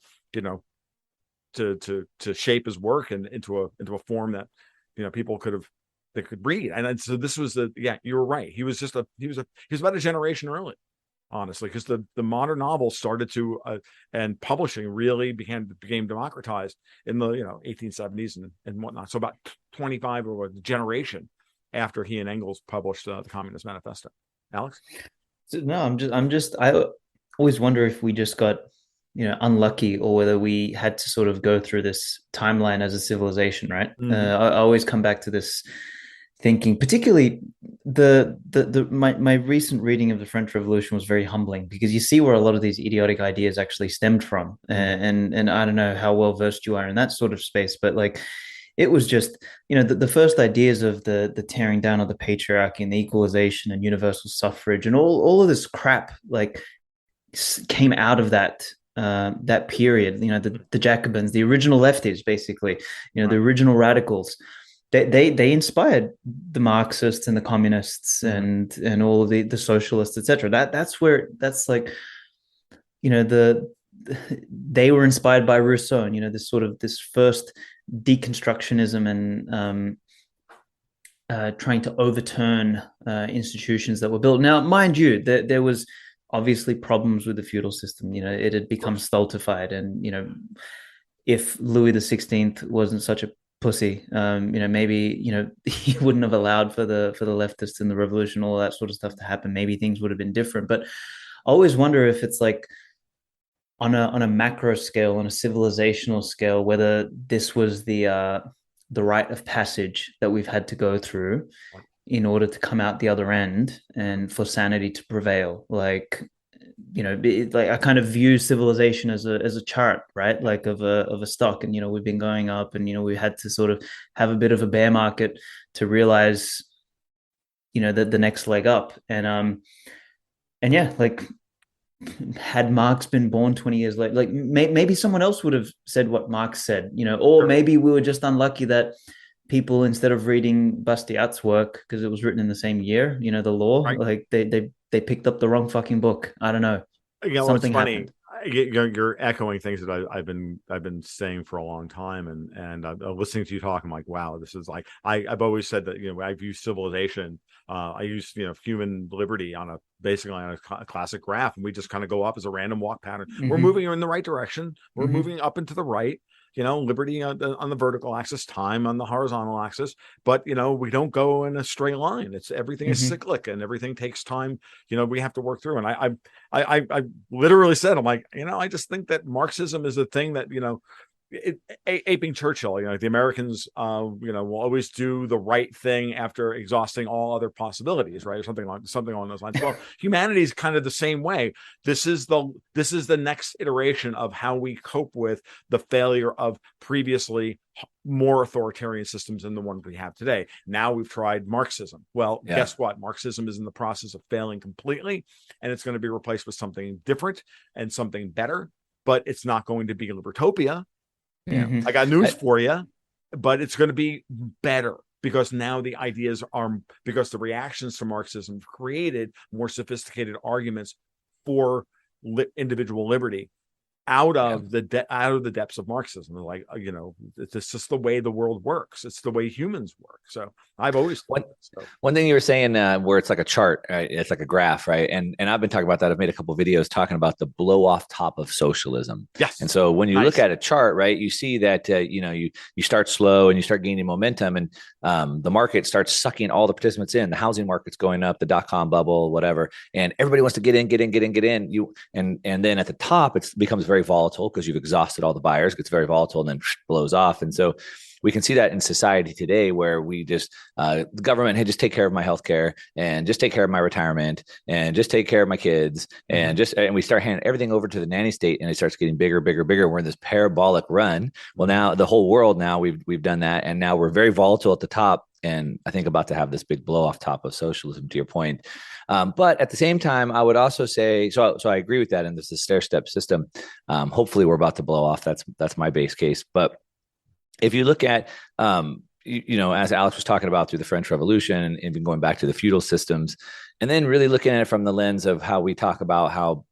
to shape his work and into a form that people could read. And so this was you were right. He was about a generation early, honestly, because the modern novel started to and publishing really became democratized in the 1870s and whatnot. So about 25 or a generation after he and Engels published the Communist Manifesto. Alex? So, no, I always wonder if we just got unlucky, or whether we had to sort of go through this timeline as a civilization, right? I always come back to this thinking, particularly my recent reading of the French Revolution was very humbling, because you see where a lot of these idiotic ideas actually stemmed from. And I don't know how well versed you are in that sort of space, but like it was just, the first ideas of the tearing down of the patriarchy and the equalization and universal suffrage and all of this crap like came out of that period. The Jacobins, the original lefties, basically, the original radicals. They inspired the Marxists and the communists and all of the socialists, etc. That's like, they were inspired by Rousseau and this first deconstructionism and trying to overturn institutions that were built. Now, mind you, there was obviously problems with the feudal system. It had become stultified, and if Louis XVI wasn't such a pussy, maybe he wouldn't have allowed for the leftists and the revolution, all that sort of stuff to happen. Maybe things would have been different. But I always wonder if it's like on a macro scale, on a civilizational scale, whether this was the rite of passage that we've had to go through in order to come out the other end and for sanity to prevail. Like, like I kind of view civilization as a chart, right? Like of a stock, and we've been going up, and we had to sort of have a bit of a bear market to realize that the next leg up. And yeah, like, had Marx been born 20 years later, like maybe someone else would have said what Marx said, or maybe we were just unlucky that people, instead of reading Bastiat's work, because it was written in the same year, the law, right, like they picked up the wrong fucking book. I don't know. Something funny. You're echoing things that I've been saying for a long time, and I'm listening to you talk. I'm like, wow, this is like I've always said that I view civilization. I use human liberty basically on a classic graph, and we just kind of go up as a random walk pattern. We're moving in the right direction. We're moving up and to the right. Liberty on the vertical axis, time on the horizontal axis, but we don't go in a straight line. Everything is cyclic, and everything takes time. We have to work through. And I literally said, I'm like, I just think that Marxism is a thing that aping Churchill, the Americans, will always do the right thing after exhausting all other possibilities, right? Or something along those lines. Well, humanity is kind of the same way. This is the next iteration of how we cope with the failure of previously more authoritarian systems than the one we have today. Now we've tried Marxism. Well, guess what? Marxism is in the process of failing completely, and it's going to be replaced with something different and something better, but it's not going to be Libertopia. Yeah, I got news for you, but it's going to be better because now the ideas because the reactions to Marxism created more sophisticated arguments for individual liberty out of the depths of Marxism. Like, it's just the way the world works. It's the way humans work. So I've always thought one thing you were saying where it's like a chart, right? It's like a graph, right? And I've been talking about that. I've made a couple of videos talking about the blow off top of socialism. Yes. And so when you look at a chart, right, you see that you start slow and you start gaining momentum, and the market starts sucking all the participants in. The housing market's going up, the .com bubble, whatever, and everybody wants to get in. And then at the top, it becomes very volatile because you've exhausted all the buyers. It gets very volatile and then blows off. And so we can see that in society today, where we just the government, hey, just take care of my healthcare, and just take care of my retirement, and just take care of my kids, and we start handing everything over to the nanny state, and it starts getting bigger. We're in this parabolic run. Well, now the whole world, now we've done that, and now we're very volatile at the top. And I think about to have this big blow off top of socialism, to your point. But at the same time, I would also say, so I agree with that. And this is a stair step system. Hopefully we're about to blow off. That's my base case. But if you look at, as Alex was talking about through the French Revolution and even going back to the feudal systems, and then really looking at it from the lens of how we talk about how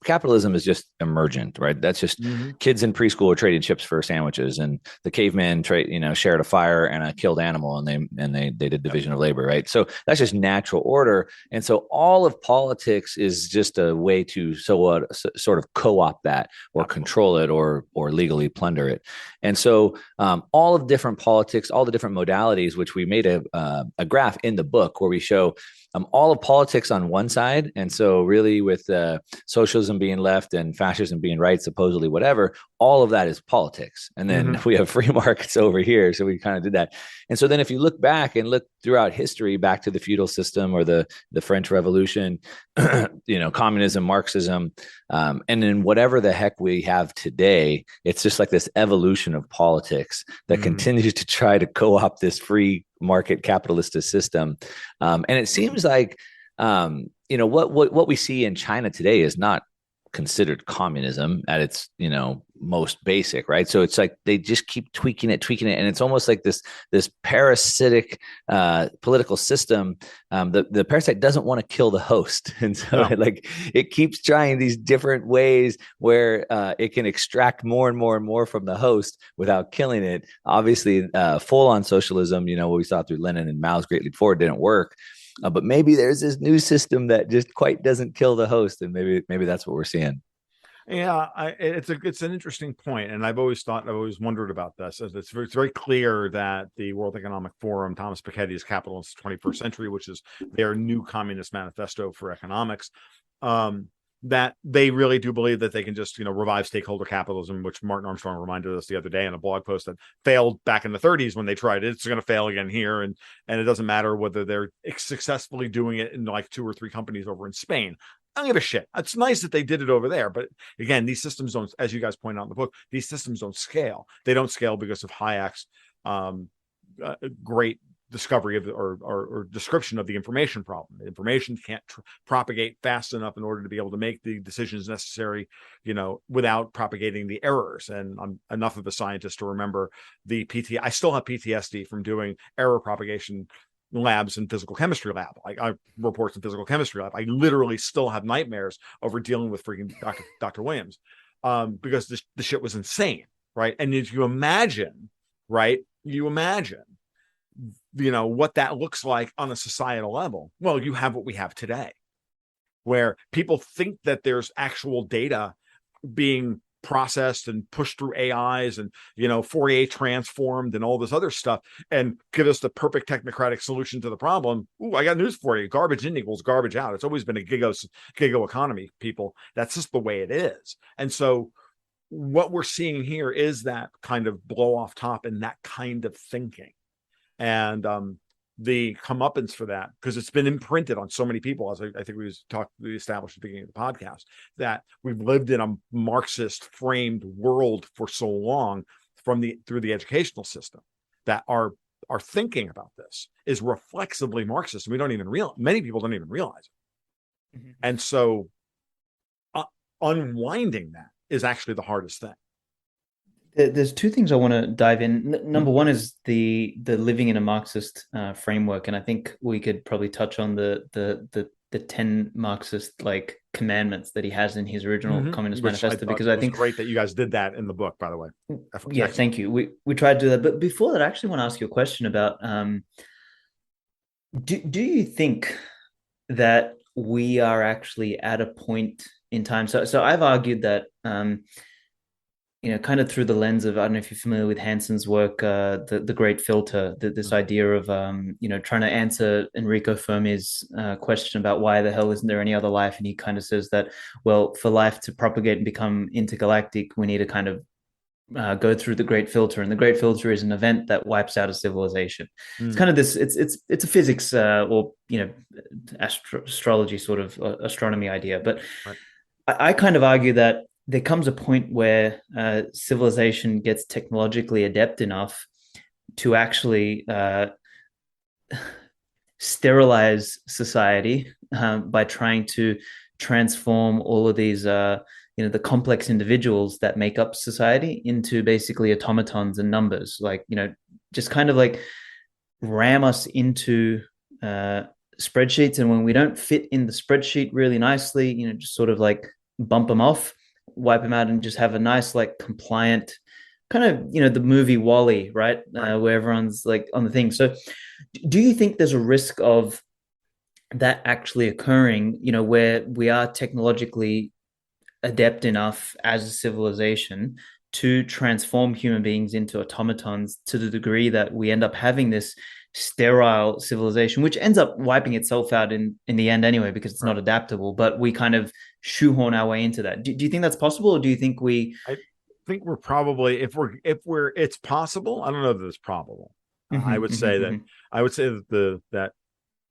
capitalism is just emergent, right? That's just kids in preschool are trading chips for sandwiches, and the cavemen shared a fire and a killed animal, and they did division of labor, right? So that's just natural order. And so all of politics is just a way to sort of co-opt that or control it or legally plunder it. And so all of different politics, all the different modalities, which we made a graph in the book where we show all of politics on one side. And so really with socialism being left and fascism being right, supposedly whatever, all of that is politics. And then we have free markets over here. So we kind of did that. And so then if you look back and look throughout history, back to the feudal system or the French Revolution, communism, Marxism, and then whatever the heck we have today, it's just like this evolution of politics that continues to try to co-opt this free market capitalist system. And it seems like, what we see in China today is not considered communism at its, most basic, right? So it's like they just keep tweaking it. And it's almost like this parasitic political system. The parasite doesn't want to kill the host. And so it keeps trying these different ways where it can extract more and more and more from the host without killing it. Obviously, full on socialism, what we saw through Lenin and Mao's Great Leap Forward didn't work. But maybe there's this new system that just quite doesn't kill the host. And maybe that's what we're seeing. Yeah, it's an interesting point, and I've always wondered about this. It's very clear that the World Economic Forum, Thomas Piketty's Capital in the 21st Century, which is their new Communist Manifesto for economics, that they really do believe that they can just revive stakeholder capitalism, which Martin Armstrong reminded us the other day in a blog post that failed back in the 30s when they tried it. It's going to fail again here, and it doesn't matter whether they're successfully doing it in like 2 or 3 companies over in Spain. I don't give a shit. It's nice that they did it over there. But again, these systems don't, as you guys point out in the book, these systems don't scale. They don't scale because of Hayek's great discovery of or description of the information problem. The information can't propagate fast enough in order to be able to make the decisions necessary, without propagating the errors. And I'm enough of a scientist to remember I still have PTSD from doing error propagation labs in physical chemistry lab. I reports in physical chemistry lab. I literally still have nightmares over dealing with freaking Dr. Williams, because the shit was insane, right? And if you imagine, right, what that looks like on a societal level. Well, you have what we have today, where people think that there's actual data being processed and pushed through AIs and Fourier transformed and all this other stuff and give us the perfect technocratic solution to the problem. Ooh, I got news for you. Garbage in equals garbage out. It's always been a gigo economy, people. That's just the way it is. And so what we're seeing here is that kind of blow off top and that kind of thinking. And the comeuppance for that, because it's been imprinted on so many people, as I think we established at the beginning of the podcast, that we've lived in a Marxist framed world for so long through the educational system, that our thinking about this is reflexively Marxist, and we don't even realize. Many people don't even realize it. And so unwinding that is actually the hardest thing. There's 2 things I want to dive in. Number one is the living in a Marxist framework, and I think we could probably touch on the 10 Marxist commandments that he has in his original Communist Manifesto, because I think great that you guys did that in the book, by the way. Yeah, thank you. We tried to do that, but before that, I actually want to ask you a question about do you think that we are actually at a point in time? So I've argued that. Kind of through the lens of, I don't know if you're familiar with Hanson's work, the Great Filter, this idea of, trying to answer Enrico Fermi's question about why the hell isn't there any other life. And he kind of says that, well, for life to propagate and become intergalactic, we need to kind of go through the Great Filter. And the Great Filter is an event that wipes out a civilization. It's kind of this, it's a physics or, astrology sort of astronomy idea. But right. I kind of argue that there comes a point where civilization gets technologically adept enough to actually sterilize society by trying to transform all of these, the complex individuals that make up society into basically automatons and numbers, just kind of ram us into spreadsheets. And when we don't fit in the spreadsheet really nicely, just sort of bump them off, wipe them out, and just have a nice compliant kind of the movie Wall-E, right? Where everyone's on the thing. So do you think there's a risk of that actually occurring, where we are technologically adept enough as a civilization to transform human beings into automatons to the degree that we end up having this sterile civilization, which ends up wiping itself out in the end anyway, because it's not adaptable. But we kind of shoehorn our way into that. Do you think that's possible, or do you think I think we're probably, if we're it's possible. I don't know that it's probable. I would say that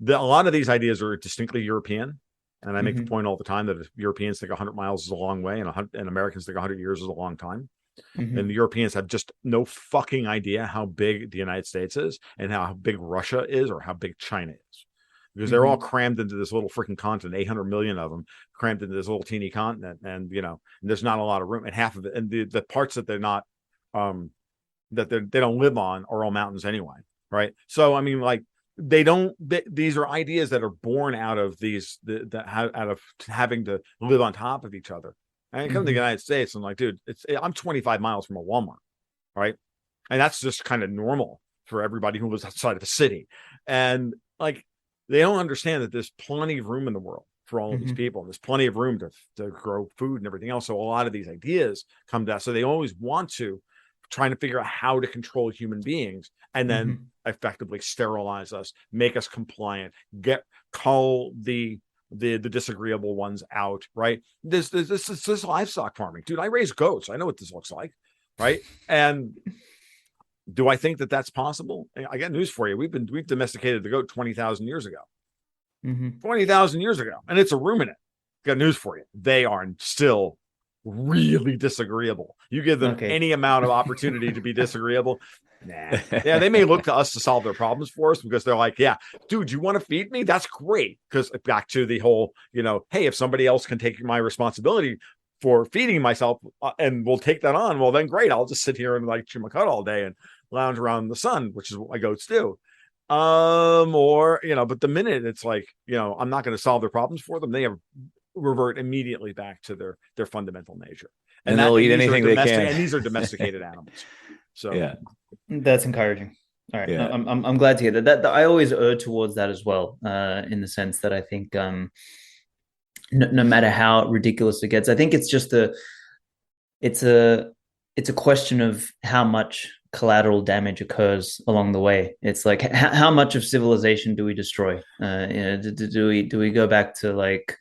a lot of these ideas are distinctly European. And I make the point all the time that if Europeans think 100 miles is a long way and Americans think 100 years is a long time. And the Europeans have just no fucking idea how big the United States is and how big Russia is or how big China is. Because they're all crammed into this little freaking continent, 800 million of them crammed into this little teeny continent. And, there's not a lot of room. And half of it, and the parts that they're not, they don't live on are all mountains anyway. Right. So, I mean, like, these are ideas that are born out of out of having to live on top of each other. And I come to the United States and I'm like, dude, I'm 25 miles from a Walmart, right? And that's just kind of normal for everybody who lives outside of the city. And like, they don't understand that there's plenty of room in the world for all of these people. There's plenty of room to grow food and everything else. So a lot of these ideas come down. So they always want to trying to figure out how to control human beings and then effectively sterilize us, make us compliant, call the disagreeable ones out, right? This livestock farming, dude. I raise goats. I know what this looks like, right? And do I think that that's possible? I got news for you. We've domesticated the goat 20,000 years ago. 20,000 years ago, and it's a ruminant. Got news for you. They are still really disagreeable. You give them any amount of opportunity to be disagreeable. Nah. Yeah, they may look to us to solve their problems for us because they're like, yeah, dude, you want to feed me? That's great. Because back to the whole, hey, if somebody else can take my responsibility for feeding myself and we'll take that on, well, then great. I'll just sit here and like chew my cud all day and lounge around in the sun, which is what my goats do. But the minute it's like, I'm not going to solve their problems for them, they revert immediately back to their fundamental nature, and they'll eat anything they can. And these are domesticated animals. So yeah, that's encouraging. All right, yeah. I'm glad to hear that. That I always err towards that as well, in the sense that I think no matter how ridiculous it gets, I think it's just it's a question of how much collateral damage occurs along the way. It's like how much of civilization do we destroy? Do we go back to like,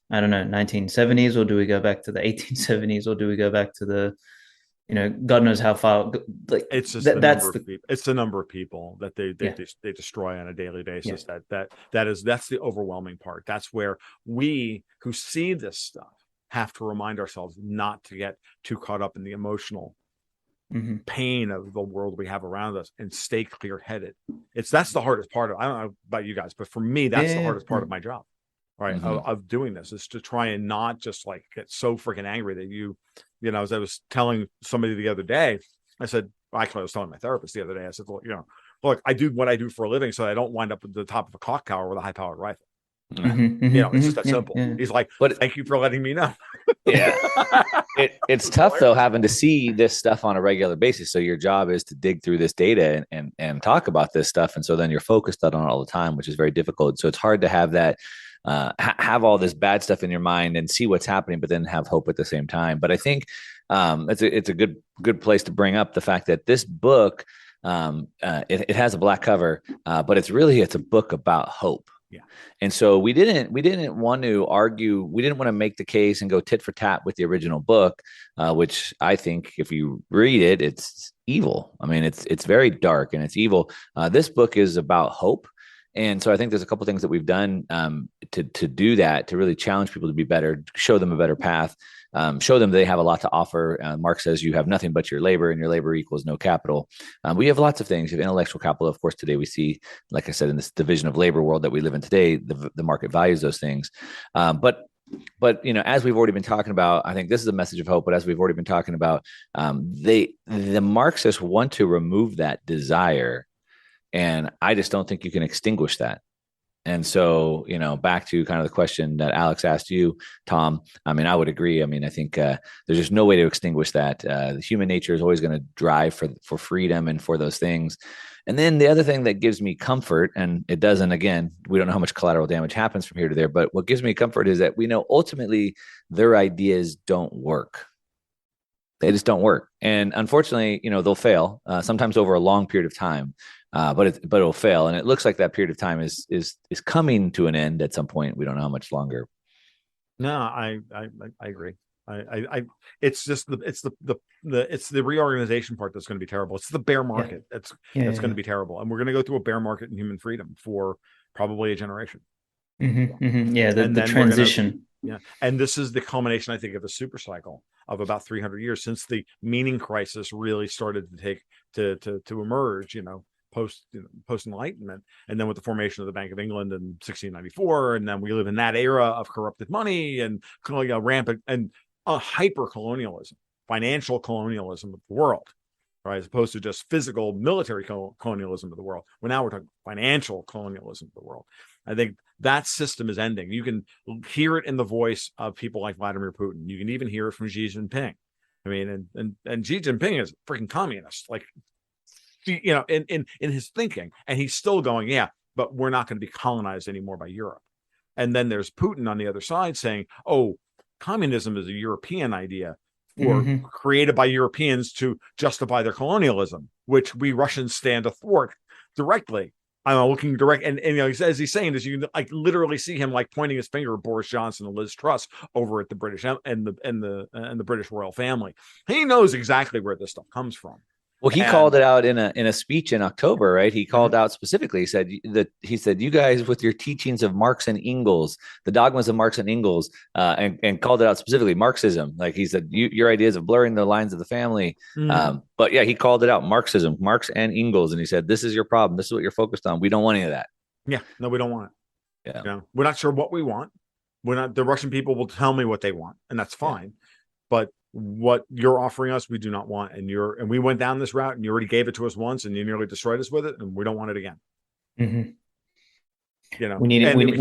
I don't know, 1970s, or do we go back to the 1870s, or do we go back to the, God knows how far? Like it's just it's the number of people that they destroy on a daily basis. Yeah. That's the overwhelming part. That's where we who see this stuff have to remind ourselves not to get too caught up in the emotional pain of the world we have around us and stay clear-headed. That's the hardest part I don't know about you guys, but for me, that's the hardest part of my job. Right. Of doing this is to try and not just like get so freaking angry that as I was telling somebody the other day, I said, actually I was telling my therapist the other day, I said, look, I do what I do for a living so I don't wind up at the top of a clock tower with a high powered rifle. It's just that simple. Yeah. He's like, but thank you for letting me know. Yeah. It's tough though, having to see this stuff on a regular basis. So your job is to dig through this data and talk about this stuff. And so then you're focused on it all the time, which is very difficult. So it's hard to have that, have all this bad stuff in your mind and see what's happening, but then have hope at the same time. But I think it's a good place to bring up the fact that this book, it has a black cover, but it's a book about hope. Yeah. And so we didn't want to argue. We didn't want to make the case and go tit for tat with the original book, which I think if you read it, it's evil. I mean, it's very dark and it's evil. This book is about hope. And so I think there's a couple of things that we've done to do that, to really challenge people to be better, show them a better path, show them they have a lot to offer. Marx says you have nothing but your labor, and your labor equals no capital. We have lots of things. You have intellectual capital. Of course, today we see, like I said, in this division of labor world that we live in today, the market values those things. But as we've already been talking about, I think this is a message of hope. But as we've already been talking about, the Marxists want to remove that desire. And I just don't think you can extinguish that. And so, back to kind of the question that Alex asked you, Tom, I mean, I would agree. I mean, I think there's just no way to extinguish that. The human nature is always going to drive for freedom and for those things. And then the other thing that gives me comfort, and it doesn't, again, we don't know how much collateral damage happens from here to there, but what gives me comfort is that we know ultimately their ideas don't work. They just don't work. And unfortunately, they'll fail sometimes over a long period of time. but it'll fail, and it looks like that period of time is coming to an end at some point. We don't know how much longer. No, I agree. I it's just it's the reorganization part that's going to be terrible. It's the bear market that's going to be terrible, and we're going to go through a bear market in human freedom for probably a generation. Yeah, the transition. And this is the culmination, I think, of a super cycle of about 300 years since the meaning crisis really started to emerge. Post Enlightenment, and then with the formation of the Bank of England in 1694, and then we live in that era of corrupted money and rampant and hyper colonialism, financial colonialism of the world, right? As opposed to just physical military colonialism of the world. Well, now we're talking financial colonialism of the world. I think that system is ending. You can hear it in the voice of people like Vladimir Putin. You can even hear it from Xi Jinping. I mean, and Xi Jinping is a freaking communist, like, in his thinking, and he's still going, yeah, but we're not going to be colonized anymore by Europe. And then there's Putin on the other side saying, oh, communism is a European idea created by Europeans to justify their colonialism, which we Russians stand athwart directly. I'm looking direct, and as he's saying this, you can literally see him pointing his finger at Boris Johnson and Liz Truss over at the British and the British royal family. He knows exactly where this stuff comes from. Well, he called it out in a speech in October, right? He called out specifically. He said you guys with your teachings of Marx and Engels, the dogmas of Marx and Engels, and called it out specifically Marxism. Like he said, your ideas of blurring the lines of the family. But yeah, he called it out Marxism, Marx and Engels, and he said this is your problem. This is what you're focused on. We don't want any of that. Yeah, no, we don't want it. Yeah, we're not sure what we want. We're not. The Russian people will tell me what they want, and that's fine. But what you're offering us, we do not want, and we went down this route, and you already gave it to us once, and you nearly destroyed us with it, and we don't want it again. We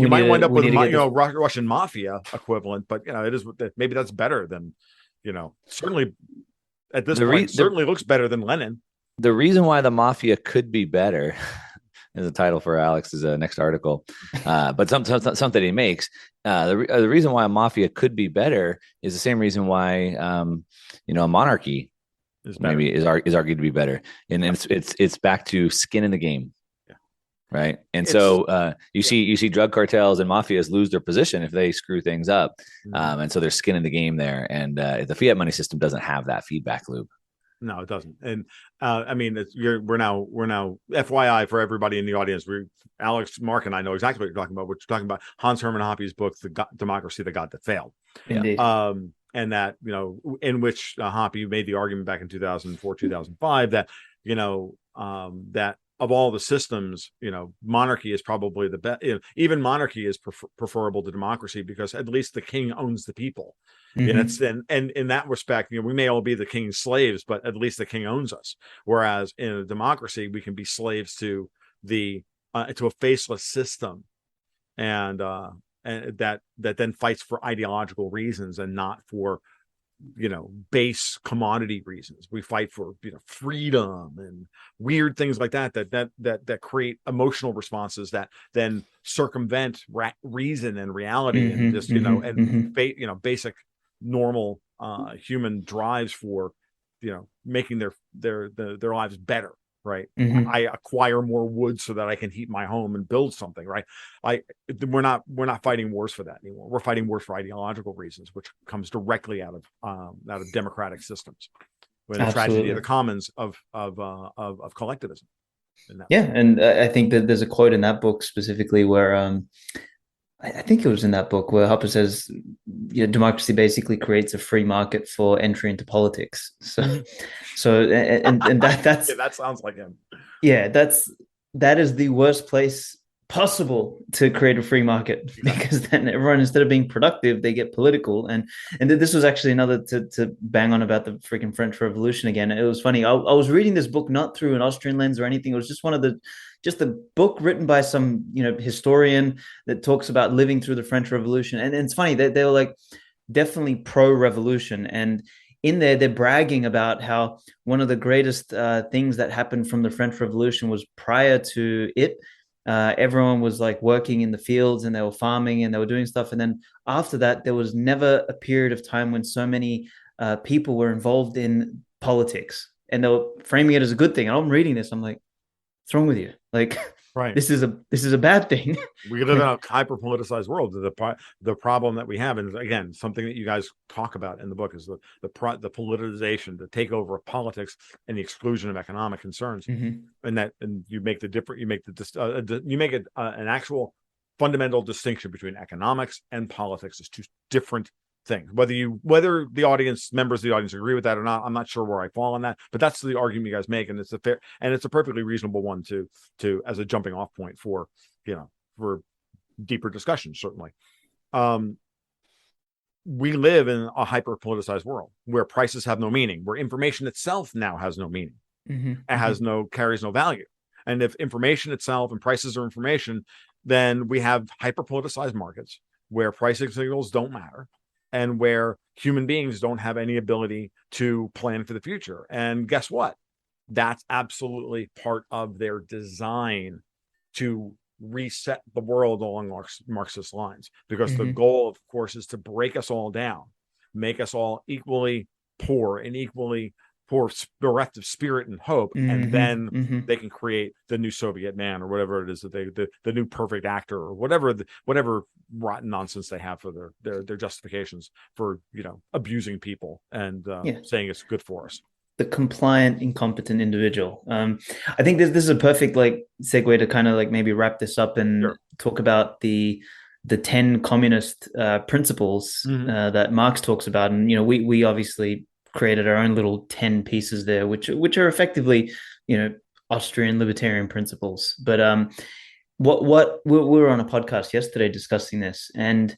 might wind up with Russian mafia equivalent, but it is maybe that's better than certainly at this point certainly looks better than Lenin. The reason why the mafia could be better is the title for Alex's next article, but something he makes. The reason why a mafia could be better is the same reason why a monarchy is argued to be better, and it's back to skin in the game, right? And so you see drug cartels and mafias lose their position if they screw things up, and so there's skin in the game there, and the fiat money system doesn't have that feedback loop. No, it doesn't. And I mean, we're now FYI for everybody in the audience. Alex, Mark, and I know exactly what you're talking about. We're talking about Hans Hermann Hoppe's book, Democracy That God That Failed. Indeed. And that in which Hoppe made the argument back in 2004, 2005 that that of all the systems, monarchy is probably the best. Even monarchy is preferable to democracy because at least the king owns the people. And in that respect, we may all be the king's slaves, but at least the king owns us. Whereas in a democracy, we can be slaves to to a faceless system, and that then fights for ideological reasons and not for base commodity reasons. We fight for freedom and weird things like that create emotional responses that then circumvent reason and reality and just basic normal human drives for making their lives better, right? I acquire more wood so that I can heat my home and build something, right? We're not fighting wars for that anymore. We're fighting wars for ideological reasons, which comes directly out of democratic systems. When the tragedy of the commons of collectivism. And I think that there's a quote in that book specifically where I think it was in that book where Hoppe says, democracy basically creates a free market for entry into politics. So that's that sounds like him. Yeah, that is the worst place possible to create a free market, because then everyone, instead of being productive, they get political. And this was actually another to bang on about the freaking French Revolution again. It was funny. I was reading this book not through an Austrian lens or anything. It was just just a book written by some historian that talks about living through the French Revolution. And it's funny that they were definitely pro-revolution, and in there they're bragging about how one of the greatest things that happened from the French Revolution was prior to it. Everyone was working in the fields and they were farming and they were doing stuff. And then after that, there was never a period of time when so many people were involved in politics, and they were framing it as a good thing. And I'm reading this, I'm like, What's wrong with you? Like, Right. this is a bad thing. We live in a hyper politicized world. The problem that we have, and again, something that you guys talk about in the book, is the politicization, the takeover of politics, and the exclusion of economic concerns. And you make an actual fundamental distinction between economics and politics as two different things. Whether the audience, members of the audience, agree with that or not, I'm not sure where I fall on that, but that's the argument you guys make, and it's a perfectly reasonable one to as a jumping off point for for deeper discussion. Certainly, we live in a hyper politicized world where prices have no meaning, where information itself now has no meaning, it carries no value, and if information itself and prices are information, then we have hyper politicized markets where pricing signals don't matter, and where human beings don't have any ability to plan for the future. And guess what? That's absolutely part of their design to reset the world along Marxist lines, because the goal, of course, is to break us all down, make us all equally poor and equally bereft of spirit and hope, and then they can create the new Soviet man, or whatever it is that the new perfect actor, or whatever rotten nonsense they have for their justifications for abusing people and saying it's good for us. The compliant, incompetent individual. I think this is a perfect segue to kind of maybe wrap this up and talk about the 10 communist principles that Marx talks about, and we obviously created our own little 10 pieces there, which are effectively, Austrian libertarian principles. But what we were on a podcast yesterday discussing this, and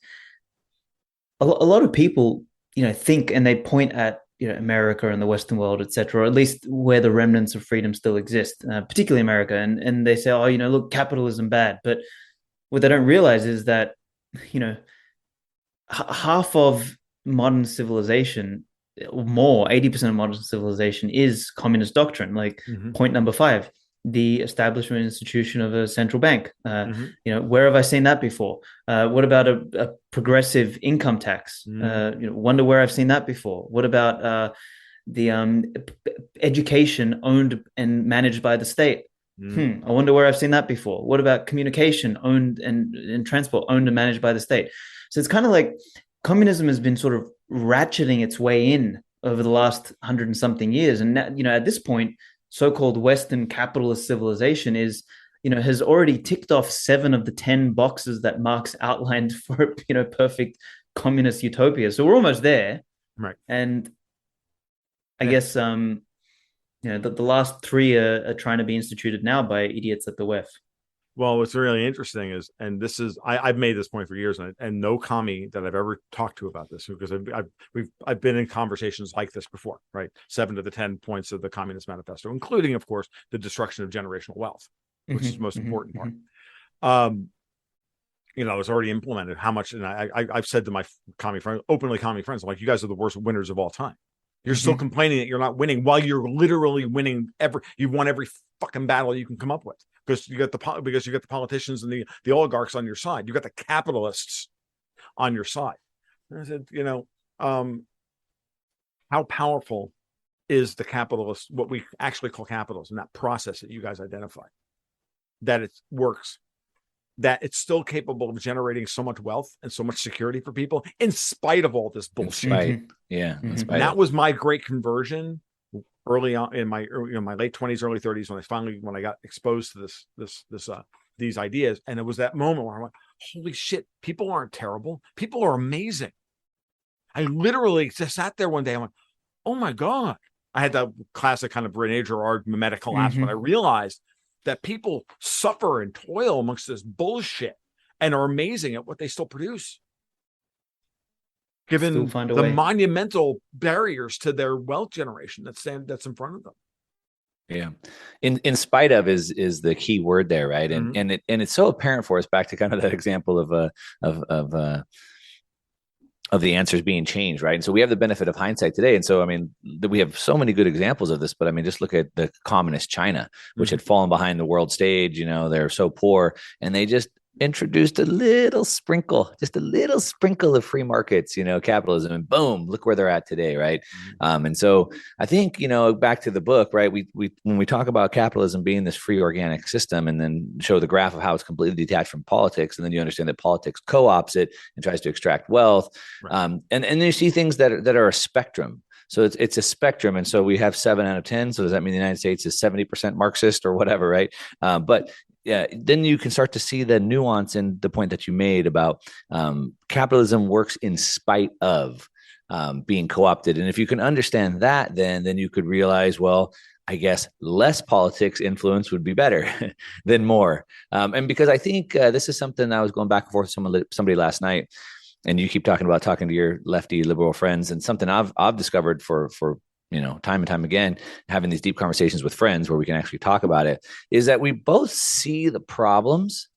a lot of people, think, and they point at, America and the Western world, etc., or at least where the remnants of freedom still exist, particularly America, and they say, oh, look, capitalism bad. But what they don't realize is that, half of modern civilization, or more, 80% of modern civilization is communist doctrine. Point number 5, the establishment institution of a central bank. Where have I seen that before? What about a progressive income tax? Wonder where I've seen that before. What about the education owned and managed by the state? I wonder where I've seen that before. What about communication owned and transport owned and managed by the state? So it's kind of like communism has been sort of ratcheting its way in over the last 100 and something years. And now, at this point, so-called Western capitalist civilization has already ticked off 7 of the 10 boxes that Marx outlined for, perfect communist utopia. So we're almost there. Right. And I guess, the last 3 are trying to be instituted now by idiots at the WEF. Well, what's really interesting is, and this is, I've made this point for years, and no commie that I've ever talked to about this, because I've been in conversations like this before, right? 7 of the 10 points of the Communist Manifesto, including, of course, the destruction of generational wealth, which is the most important part. It's already implemented. How much? And I've said to my openly commie friends, I'm like, you guys are the worst winners of all time. You're still complaining that you're not winning, while you're literally winning you've won every fucking battle you can come up with, because you got the politicians and the oligarchs on your side. You got the capitalists on your side. And I said, how powerful is the capitalist, what we actually call capitalism, that process that you guys identify, that it works, that it's still capable of generating so much wealth and so much security for people in spite of all this bullshit. That was my great conversion early on in my late 20s, early 30s, when I got exposed to these ideas. And it was that moment where I went, holy shit, people aren't terrible. People are amazing. I literally just sat there one day. I went, oh my God. I had that classic kind of Rene Girard mimetic collapse, but I realized that people suffer and toil amongst this bullshit and are amazing at what they still produce, given the monumental barriers to their wealth generation that's in front of them. Yeah. In spite of is the key word there, right? And it's so apparent for us, back to kind of that example of the answers being changed, right? And so we have the benefit of hindsight today. And so, we have so many good examples of this, but just look at the communist China, which had fallen behind the world stage. They're so poor, and they just introduced a little sprinkle, just a little sprinkle of free markets, capitalism, and boom, look where they're at today, right? And so I think, back to the book, right? We when we talk about capitalism being this free organic system, and then show the graph of how it's completely detached from politics, and then you understand that politics co-ops it and tries to extract wealth, right. And you see things that are a spectrum. So it's a spectrum. And so we have 7 out of 10. So does that mean the United States is 70% Marxist or whatever, right? But yeah, then you can start to see the nuance in the point that you made about capitalism works in spite of being co-opted. And if you can understand that, then you could realize, well, I guess less politics influence would be better than more. And because I think this is something I was going back and forth with somebody last night, and you keep talking to your lefty liberal friends, and something I've discovered for time and time again, having these deep conversations with friends where we can actually talk about it, is that we both see the problems,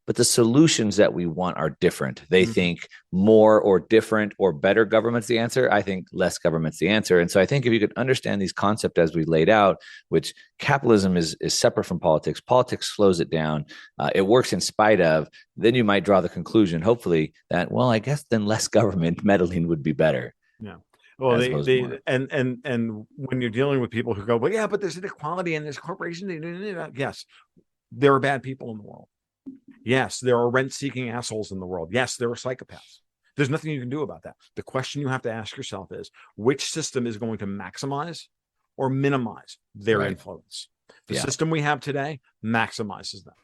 but the solutions that we want are different. They think more or different or better government's the answer. I think less government's the answer. And so I think if you could understand these concepts as we laid out, which capitalism is separate from politics, politics slows it down, it works in spite of, then you might draw the conclusion, hopefully, that, well, I guess then less government meddling would be better. Yeah. Well, and when you're dealing with people who go, well, yeah, but there's inequality and there's corporations. Yes, there are bad people in the world. Yes, there are rent-seeking assholes in the world. Yes, there are psychopaths. There's nothing you can do about that. The question you have to ask yourself is, which system is going to maximize or minimize their influence? The system we have today maximizes them.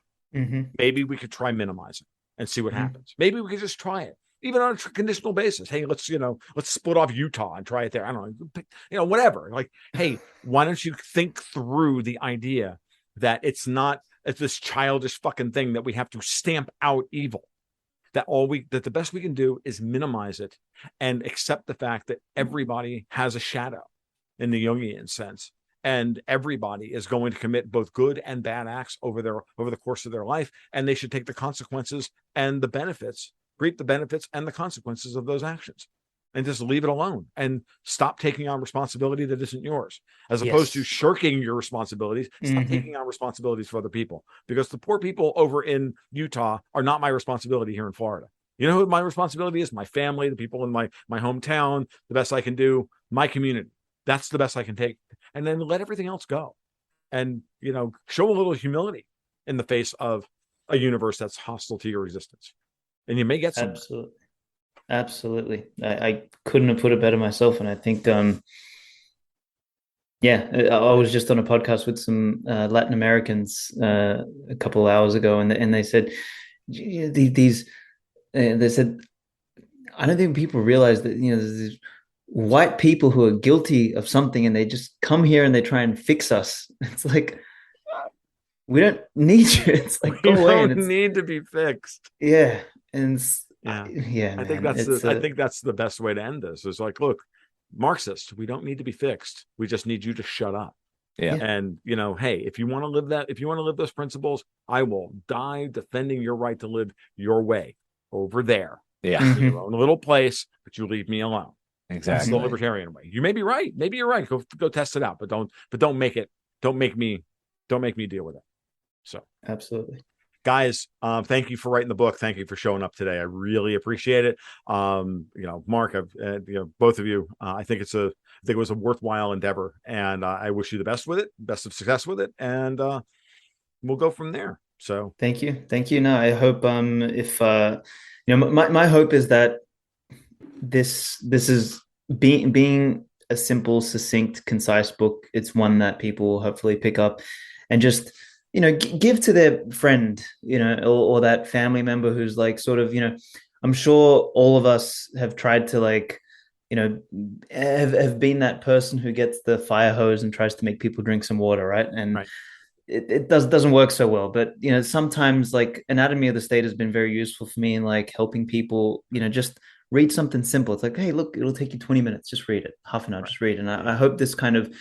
Maybe we could try minimizing and see what happens. Maybe we could just try it. Even on a conditional basis. Hey, let's split off Utah and try it there. I don't know, whatever. Like, hey, why don't you think through the idea that it's this childish fucking thing that we have to stamp out evil. That the best we can do is minimize it and accept the fact that everybody has a shadow in the Jungian sense. And everybody is going to commit both good and bad acts over the course of their life. And they should take the consequences and the benefits, reap the benefits and the consequences of those actions, and just leave it alone and stop taking on responsibility that isn't yours, as opposed to shirking your responsibilities. Stop taking on responsibilities for other people, because the poor people over in Utah are not my responsibility here in Florida. You know who my responsibility is? My family, the people in my hometown, the best I can do, my community. That's the best I can take. And then let everything else go. And, show a little humility in the face of a universe that's hostile to your existence. And you may get some. Absolutely. I couldn't have put it better myself. And I think, I was just on a podcast with some Latin Americans a couple of hours ago, and they said, they said, I don't think people realize that, there's these white people who are guilty of something, and they just come here and they try and fix us. It's like, we don't need you. It's like, we don't need to be fixed. Yeah. And I think that's the best way to end this. Is like, look, Marxist, we don't need to be fixed. We just need you to shut up. Yeah. And hey, if you want to live those principles, I will die defending your right to live your way over there. Yeah. In your own little place, but you leave me alone. Exactly. That's the libertarian way. You may be right. Maybe you're right. Go test it out, but don't make me deal with it. So absolutely. Guys, thank you for writing the book. Thank you for showing up today. I really appreciate it. Mark, both of you, I think it was a worthwhile endeavor, and I wish you the best with it, best of success with it, and we'll go from there. So thank you. No, I hope if my hope is that this is being a simple, succinct, concise book. It's one that people will hopefully pick up and just give to their friend, or that family member who's like sort of, I'm sure all of us have tried to have been that person who gets the fire hose and tries to make people drink some water, right? And it doesn't work so well. But, sometimes like Anatomy of the State has been very useful for me in like helping people, just read something simple. It's like, hey, look, it'll take you 20 minutes. Just read it. Half an hour, just read it. And I hope this kind of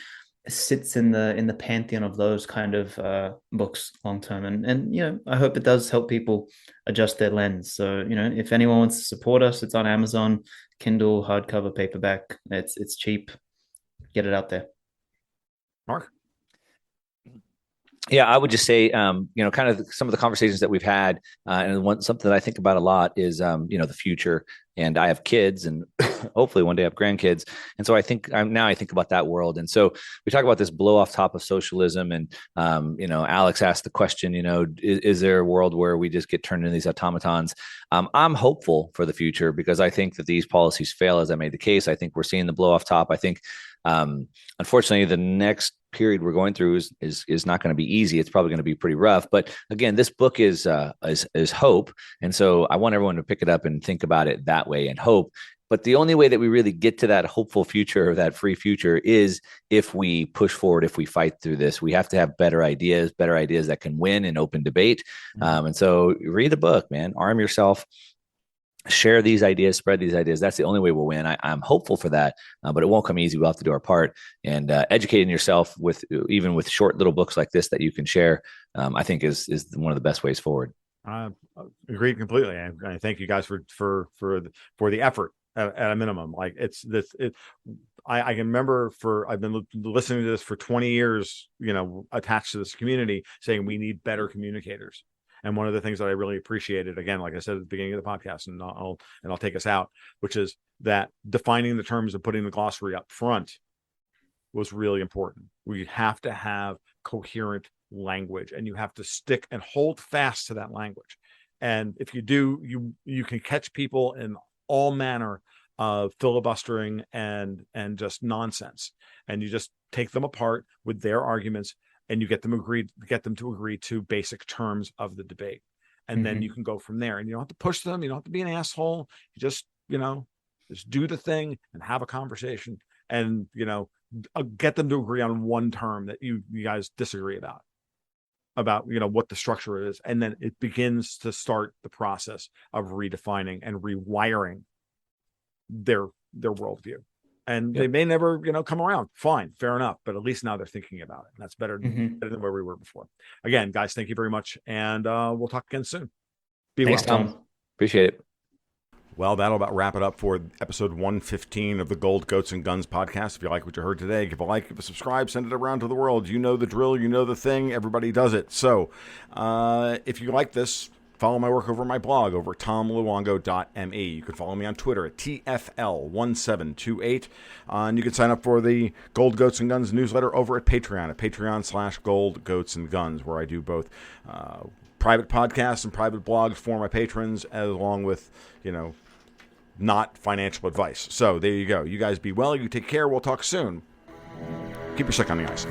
sits in the pantheon of those kind of books long term, and I hope it does help people adjust their lens. So if anyone wants to support us, it's on Amazon, Kindle, hardcover, paperback. It's cheap. Get it out there. Mark. Yeah, I would just say, kind of some of the conversations that we've had, and something that I think about a lot is, the future. And I have kids, and hopefully one day I have grandkids. And so I think I think about that world. And so we talk about this blow off top of socialism, and Alex asked the question, is there a world where we just get turned into these automatons? I'm hopeful for the future because I think that these policies fail, as I made the case. I think we're seeing the blow off top. I think, unfortunately, the next period we're going through is not going to be easy. It's probably going to be pretty rough. But again, this book is hope, and so I want everyone to pick it up and think about it that way and hope. But the only way that we really get to that hopeful future or that free future is if we push forward, if we fight through this. We have to have better ideas that can win in open debate. And so read the book, man. Arm yourself. Share these ideas, spread these ideas. That's the only way we'll win. I'm hopeful for that, but it won't come easy. We'll have to do our part, and educating yourself even with short little books like this that you can share, I think is one of the best ways forward. Agreed completely. I thank you guys for the effort at a minimum. Like it's this. I can remember I've been listening to this for 20 years. Attached to this community, saying we need better communicators. And one of the things that I really appreciated, again, like I said at the beginning of the podcast, and I'll take us out, which is that defining the terms and putting the glossary up front was really important. We have to have coherent language, and you have to stick and hold fast to that language. And if you do, you can catch people in all manner of filibustering and just nonsense, and you just take them apart with their arguments. And you get them to agree to basic terms of the debate. And then you can go from there. And you don't have to push them. You don't have to be an asshole. You just do the thing and have a conversation and, get them to agree on one term that you guys disagree about, what the structure is. And then it begins to start the process of redefining and rewiring their worldview. And they may never, come around. Fine, fair enough. But at least now they're thinking about it. And that's better than where we were before. Again, guys, thank you very much. And we'll talk again soon. Thanks, Tom. Appreciate it. Well, that'll about wrap it up for episode 115 of the Gold, Goats, and Guns podcast. If you like what you heard today, give a like, give a subscribe, send it around to the world. You know the drill. You know the thing. Everybody does it. So if you like this, follow my work over my blog over at tomluongo.me. You can follow me on Twitter at TFL1728. And you can sign up for the Gold, Goats, and Guns newsletter over at Patreon/Gold, Goats, and Guns, where I do both private podcasts and private blogs for my patrons, along with, not financial advice. So there you go. You guys be well. You take care. We'll talk soon. Keep your stick on the ice.